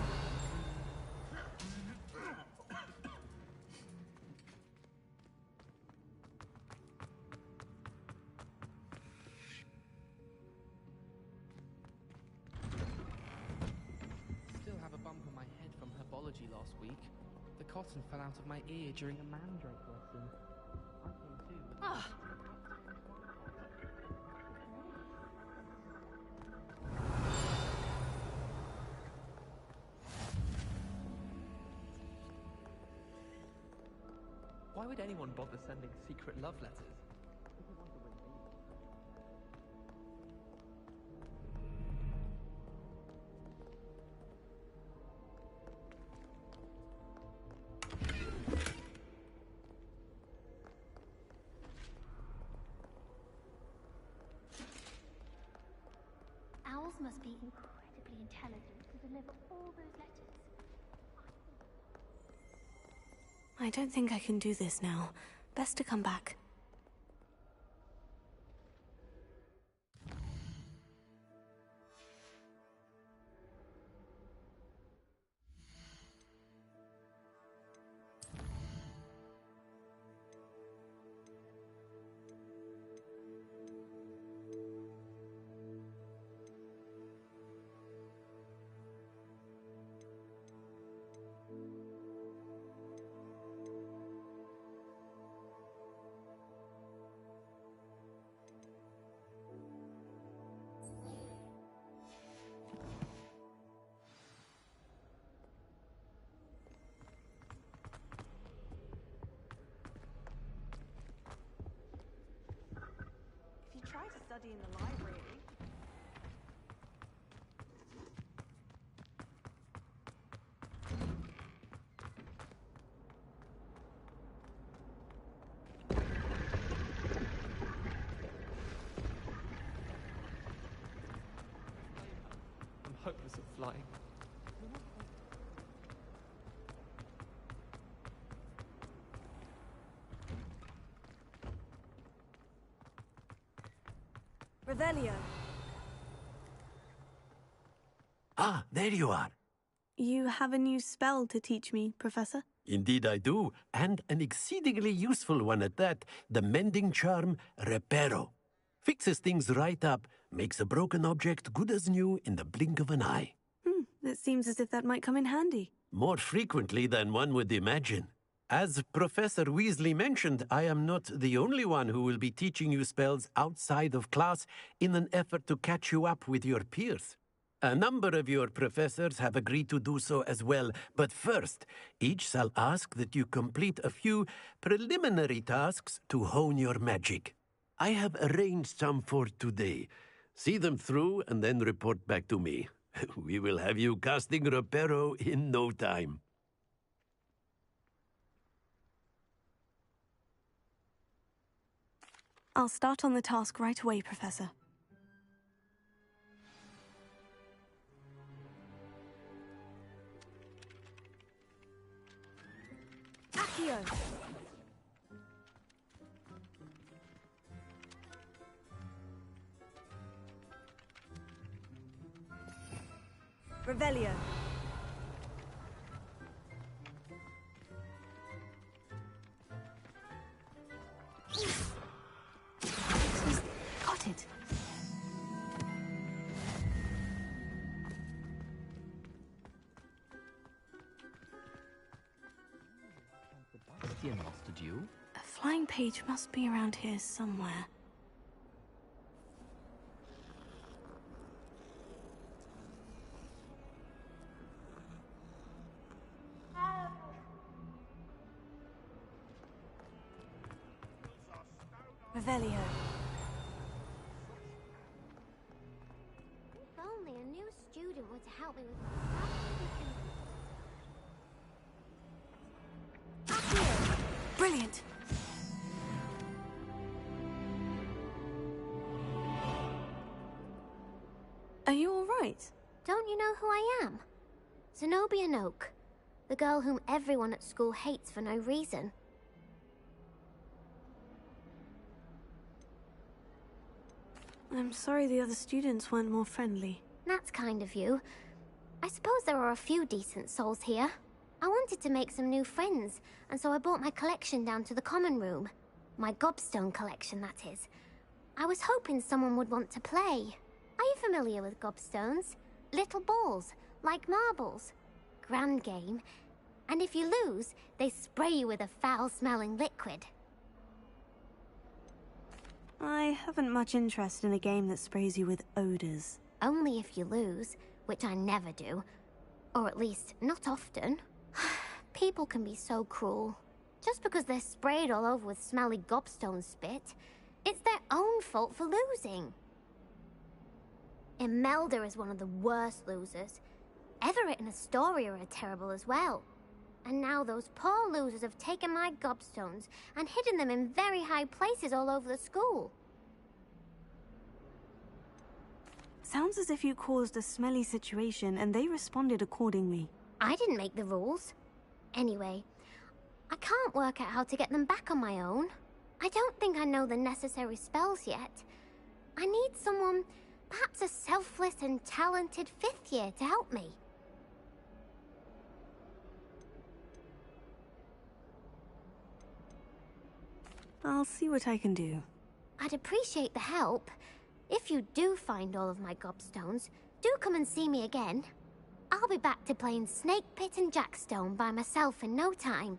Still have a bump on my head from herbology last week. The cotton fell out of my ear during a mandrake lesson. I came too. Oh. Why would anyone bother sending secret love letters? Owls must be incredibly intelligent to deliver all those letters. I don't think I can do this now. Best to come back. study in the library. I'm hopeless at flying. Revelio. Ah, there you are. You have a new spell to teach me, Professor? Indeed I do, and an exceedingly useful one at that, the mending charm Reparo. Fixes things right up, makes a broken object good as new in the blink of an eye. It seems as if that might come in handy. More frequently than one would imagine. As Professor Weasley mentioned, I am not the only one who will be teaching you spells outside of class in an effort to catch you up with your peers. A number of your professors have agreed to do so as well, but first, each shall ask that you complete a few preliminary tasks to hone your magic. I have arranged some for today. See them through and then report back to me. We will have you casting Reparo in no time. I'll start on the task right away, Professor. Accio! Revelio. He's got it. Sebastian lost a duel. A flying page must be around here somewhere. Revelio. If only a new student were to help me with my stuff. Brilliant. Are you all right? Don't you know who I am? Zenobia Noak, the girl whom everyone at school hates for no reason. I'm sorry the other students weren't more friendly. That's kind of you. I suppose there are a few decent souls here. I wanted to make some new friends, and so I brought my collection down to the common room. My gobstone collection, that is. I was hoping someone would want to play. Are you familiar with gobstones? Little balls, like marbles. Grand game. And if you lose, they spray you with a foul-smelling liquid. I haven't much interest in a game that sprays you with odors. Only if you lose, which I never do. Or at least, not often. People can be so cruel. Just because they're sprayed all over with smelly gobstone spit, it's their own fault for losing. Imelda is one of the worst losers. Everett and Astoria are terrible as well. And now those poor losers have taken my gobstones and hidden them in very high places all over the school. Sounds as if you caused a smelly situation and they responded accordingly. I didn't make the rules. Anyway, I can't work out how to get them back on my own. I don't think I know the necessary spells yet. I need someone, perhaps a selfless and talented 5th year to help me. I'll see what I can do. I'd appreciate the help. If you do find all of my gobstones, do come and see me again. I'll be back to playing Snake Pit and Jackstone by myself in no time.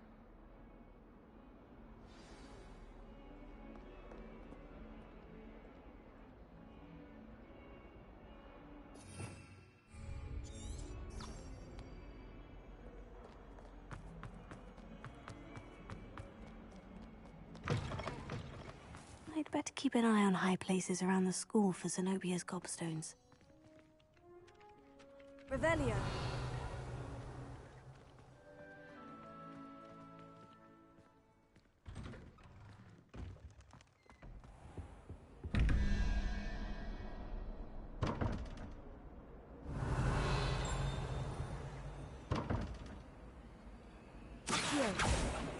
I'd I'd better keep an eye on high places around the school for Zenobia's gobstones. Revelio.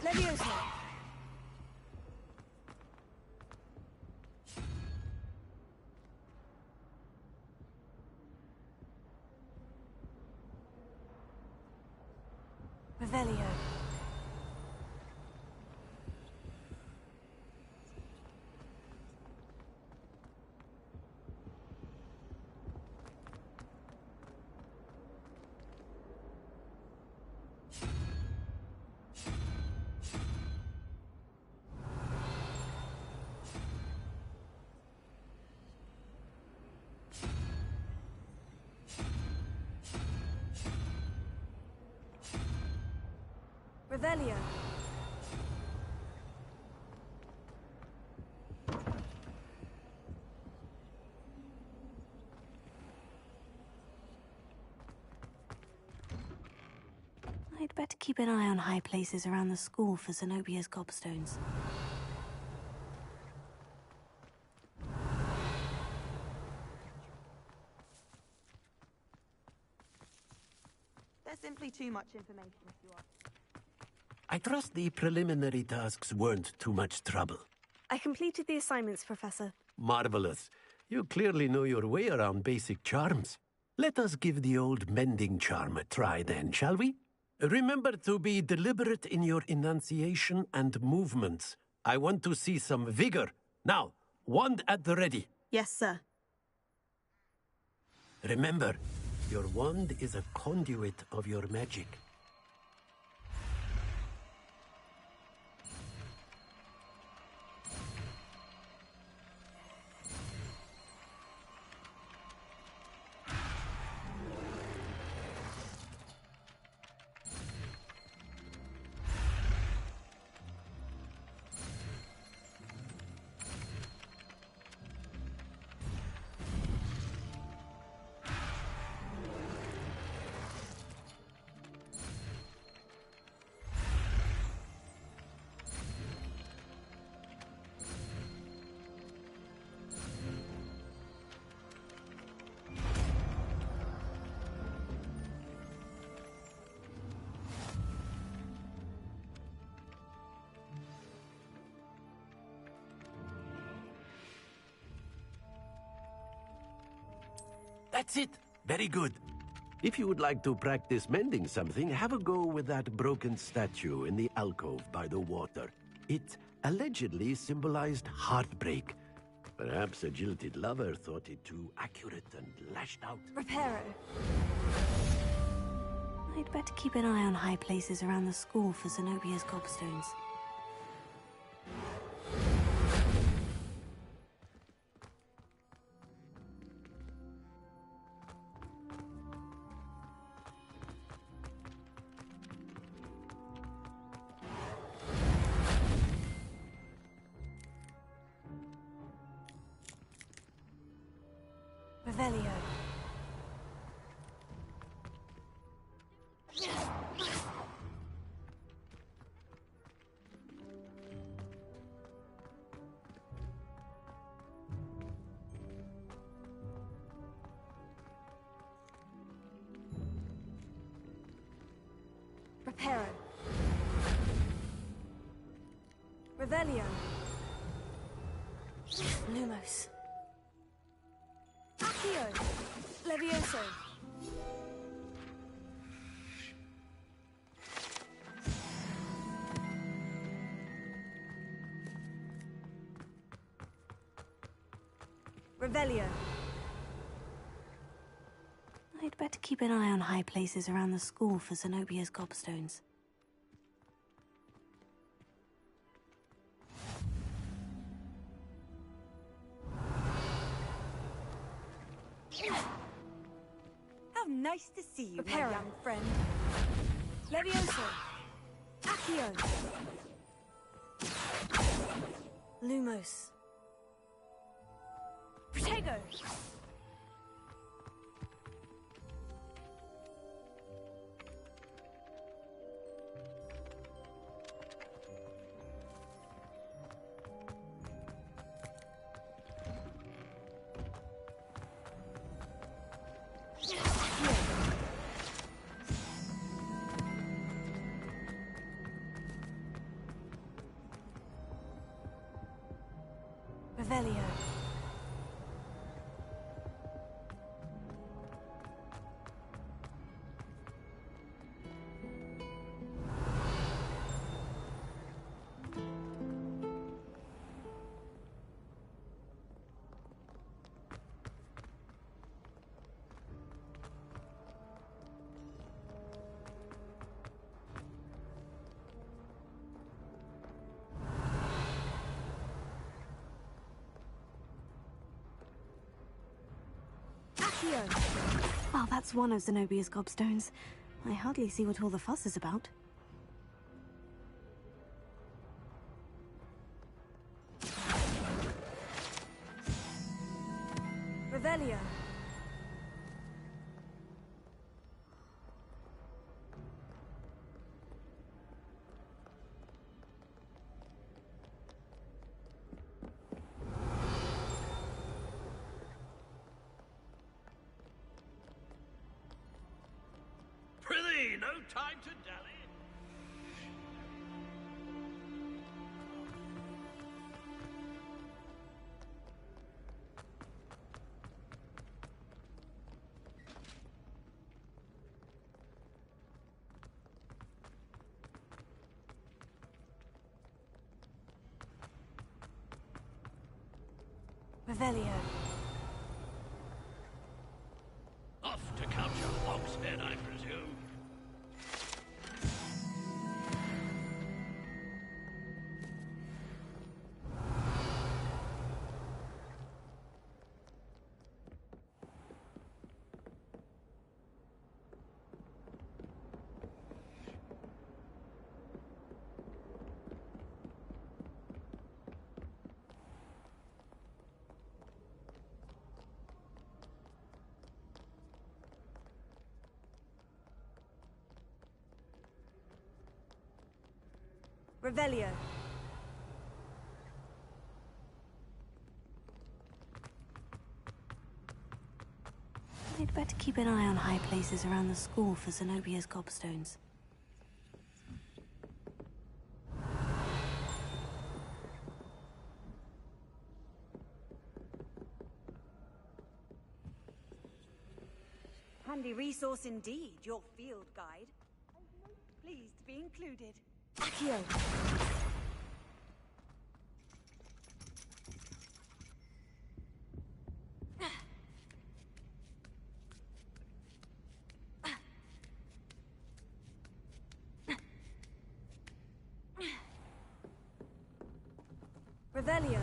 Levioso. Revelio. Revelio. I'd better keep an eye on high places around the school for Zenobia's gobstones. There's simply too much information if you ask. I trust the preliminary tasks weren't too much trouble. I completed the assignments, Professor. Marvelous. You clearly know your way around basic charms. Let us give the old mending charm a try then, shall we? Remember to be deliberate in your enunciation and movements. I want to see some vigor. Now, wand at the ready. Yes, sir. Remember, your wand is a conduit of your magic. That's it. Very good. If you would like to practice mending something, have a go with that broken statue in the alcove by the water. It allegedly symbolized heartbreak. Perhaps a jilted lover thought it too accurate and lashed out. Reparo. I'd better keep an eye on high places around the school for Zenobia's gobstones. Revelio. Reparo. Revelio. Lumos. Accio. Levioso. Revelio. I'd better keep an eye on high places around the school for Zenobia's gobstones. How nice to see you, Reparo. my young friend. Levioso. Accio. Lumos. Protego! Revelio. Well, that's one of Zenobia's gobstones. I hardly see what all the fuss is about. Revelio. Prithee, no time to dally. Revelio. Off to count your hog's head, I presume. Revelio. I'd better keep an eye on high places around the school for Zenobia's gobstones. Handy resource indeed, your field guide. I'm most pleased to be included. Accio. Revelio.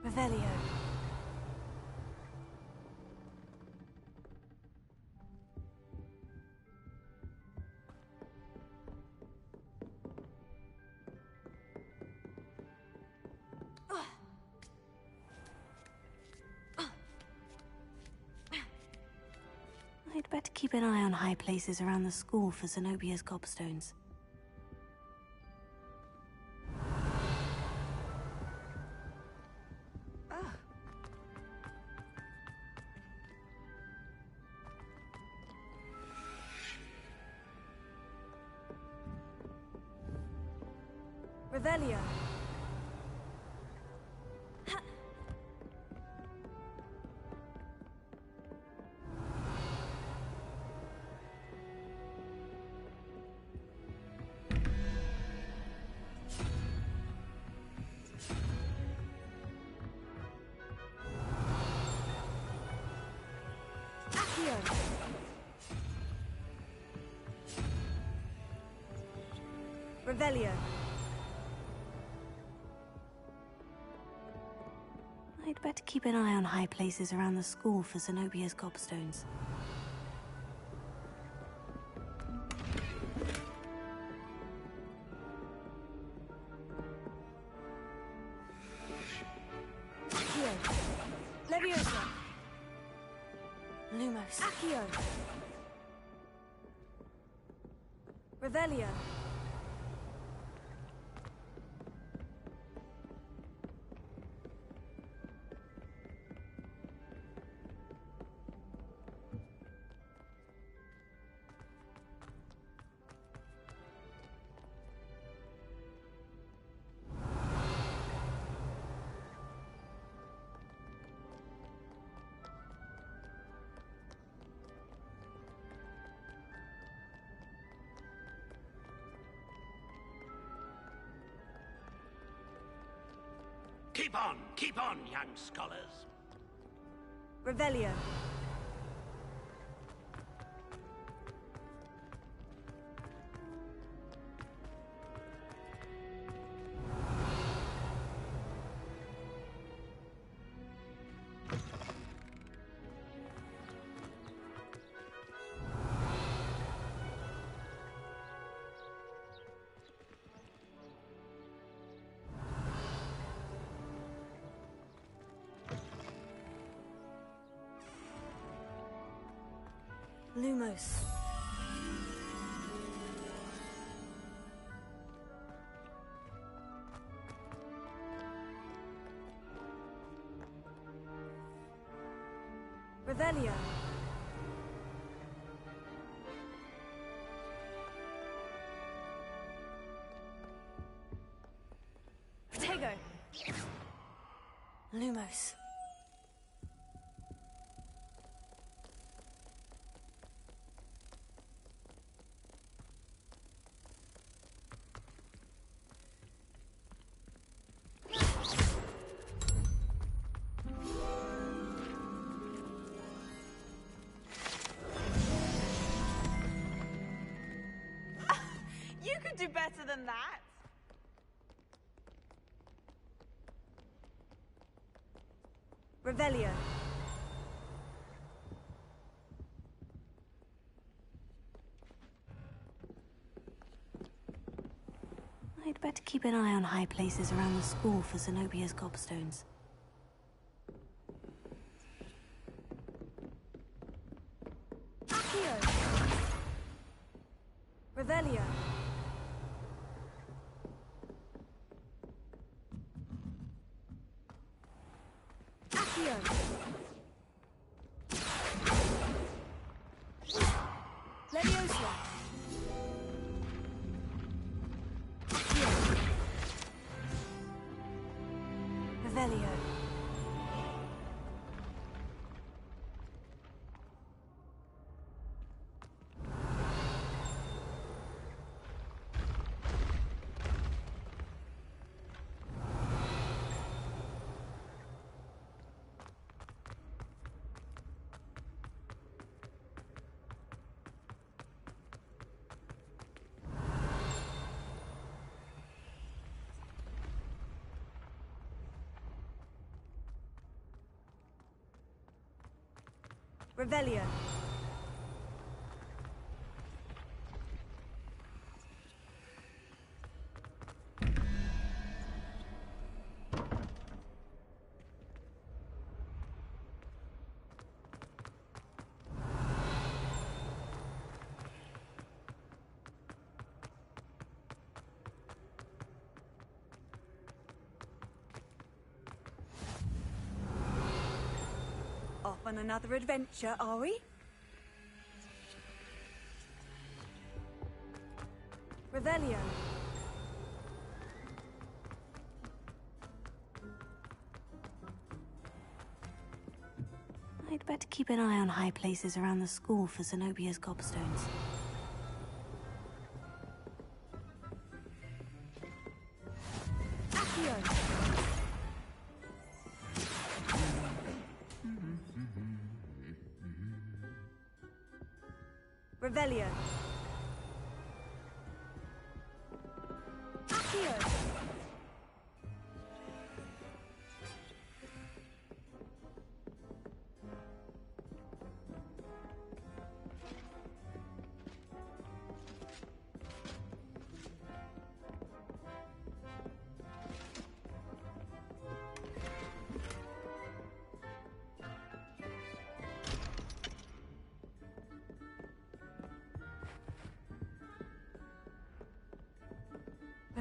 Revelio. I'd better keep an eye on high places around the school for Zenobia's gobstones. Revelio. Revelio. I'd better keep an eye on high places around the school for Zenobia's gobstones. Accio. Leviosa. Lumos. Accio. Revelio. Keep on, young scholars. Revelio. Lumos. Revelio. Protego. Lumos. You could do better than that. Revelio. I'd better keep an eye on high places around the school for Zenobia's gobstones. Accio. Revelio. Accio. Leviosa. Accio. Revelio. Revelio. Off on another adventure, are we? Revelio. I'd better keep an eye on high places around the school for Zenobia's gobstones. Accio. Revelio.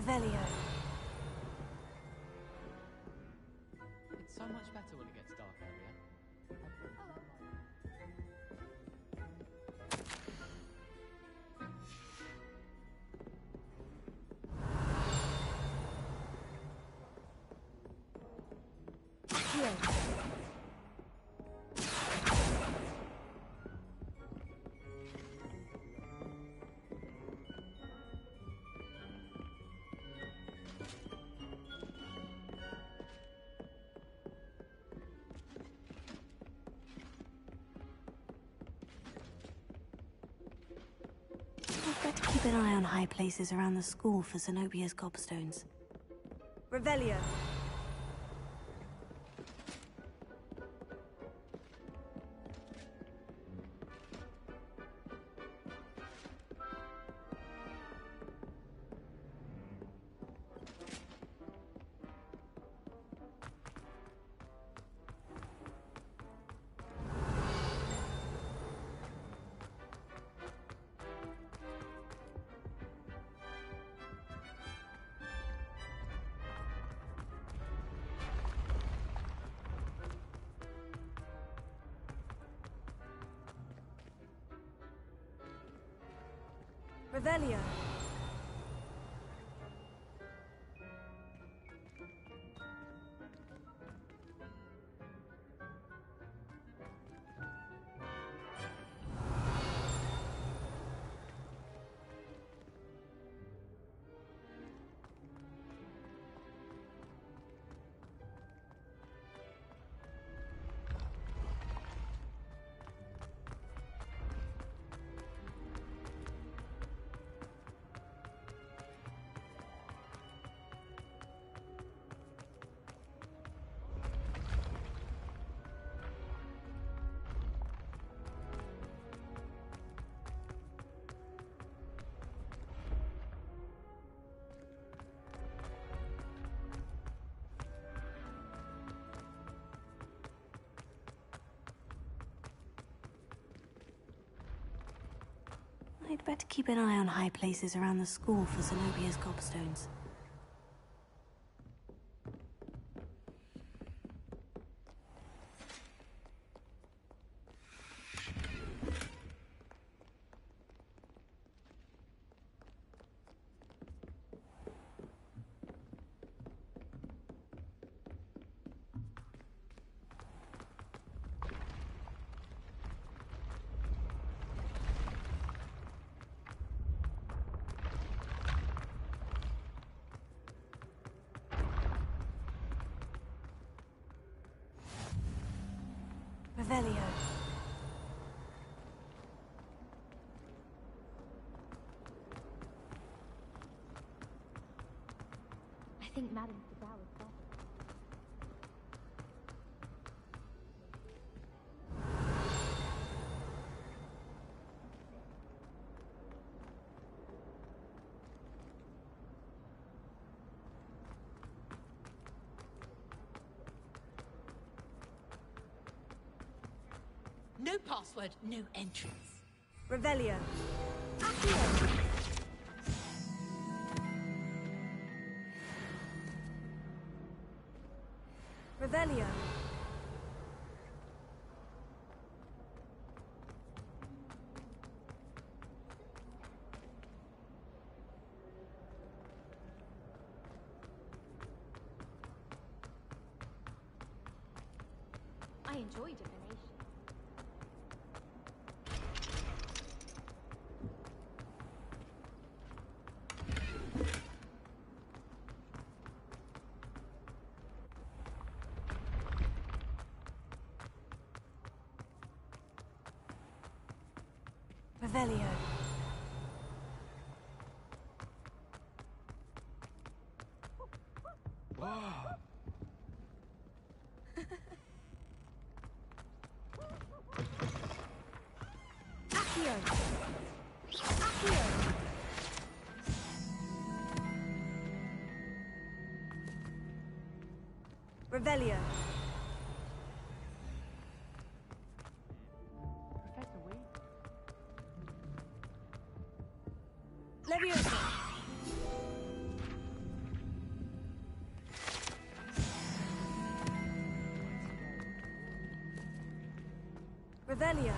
Revelio. It's so much better when it gets dark earlier. I'd better keep an eye on high places around the school for Zenobia's gobstones. Revelio. Revelio. I'd better keep an eye on high places around the school for Zenobia's gobstones. Revelio. I think Madame Fidel is better. No password, no entrance. Revelio. Revelio. I enjoy divination. Revelio. Accio. Accio. Revelio. Professor Weasley. Leviosa. Revelio.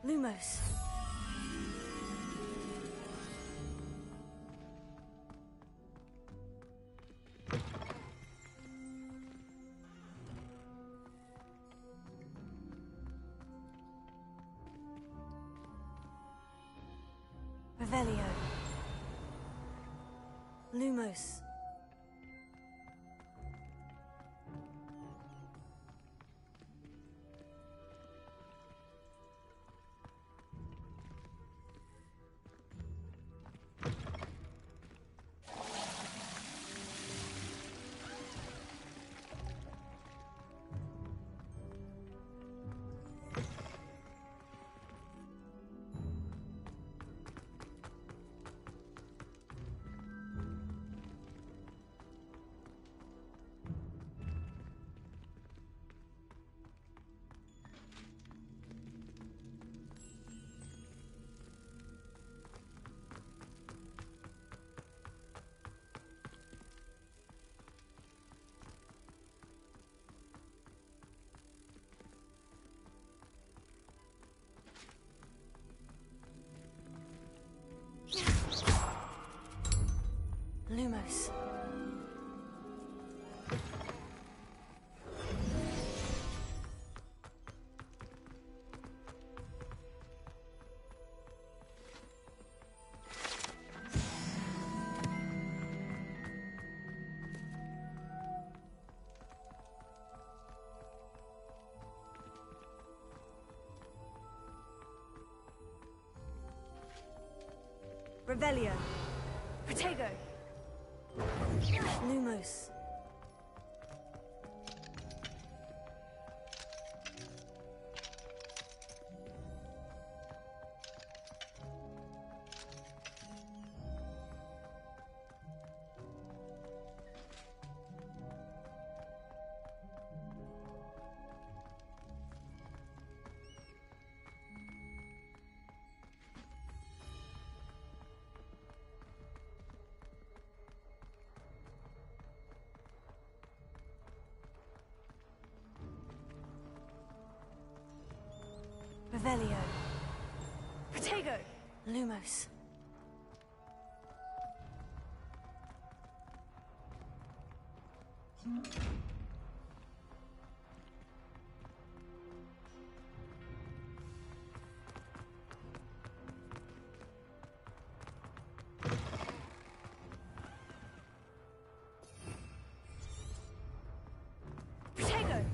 Lumos. Revelio. Lumos. Lumos. Revelio. Protego. Lumos. Revelio. Protego. Lumos. Protego.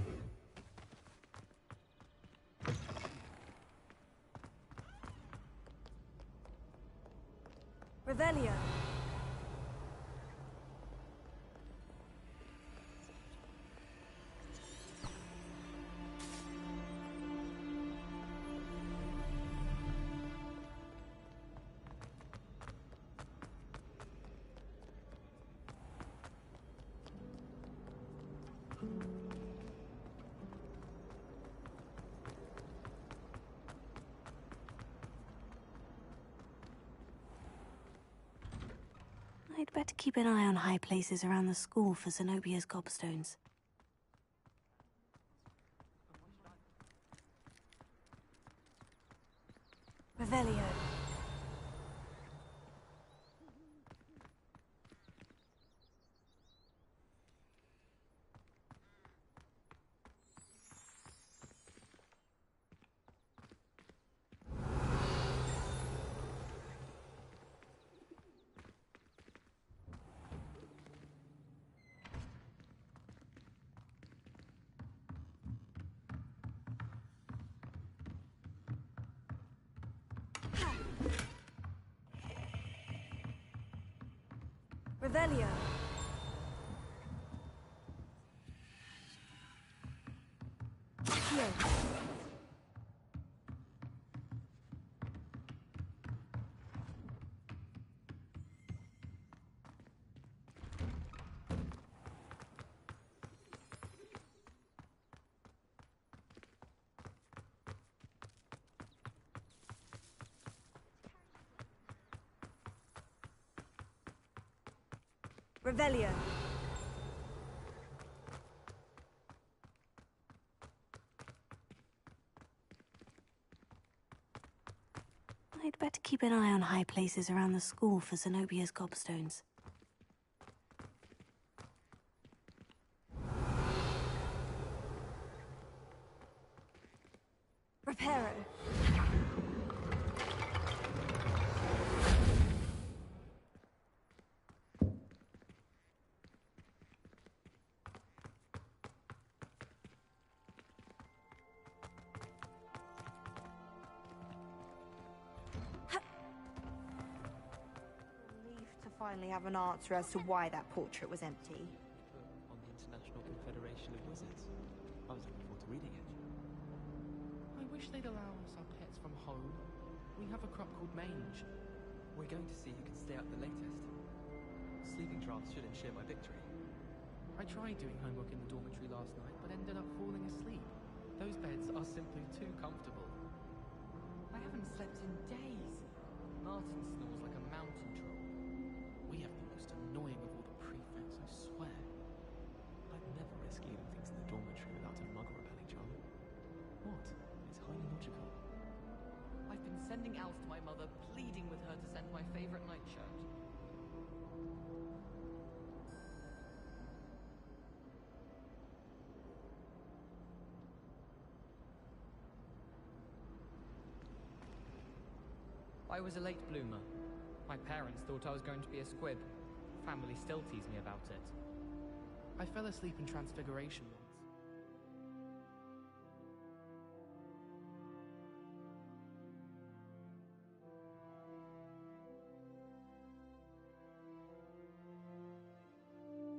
Revelio. I'd better keep an eye on high places around the school for Zenobia's gobstones. Revelio. Revelio. Revelio. I'd better keep an eye on high places around the school for Zenobia's gobstones. Reparo. Relieved to finally have an answer as to why that portrait was empty. On the International Confederation of Wizards. I was looking forward to reading it. I wish they'd allow us our pets from home. We have a crop called mange. We're going to see who can stay up the latest. Sleeping drafts should ensure my victory. I tried doing homework in the dormitory last night, but ended up falling asleep. Those beds are simply too comfortable. I haven't slept in days. Martin snores like a mountain troll. We have the most annoying of all the prefects, I swear. I'd never risk leaving things in the dormitory without a muggle repelling charm. What? It's highly logical. I've been sending owls to my mother, pleading with her to send my favorite nightshirt. I was a late bloomer. My parents thought I was going to be a squib. Family still tease me about it. I fell asleep in Transfiguration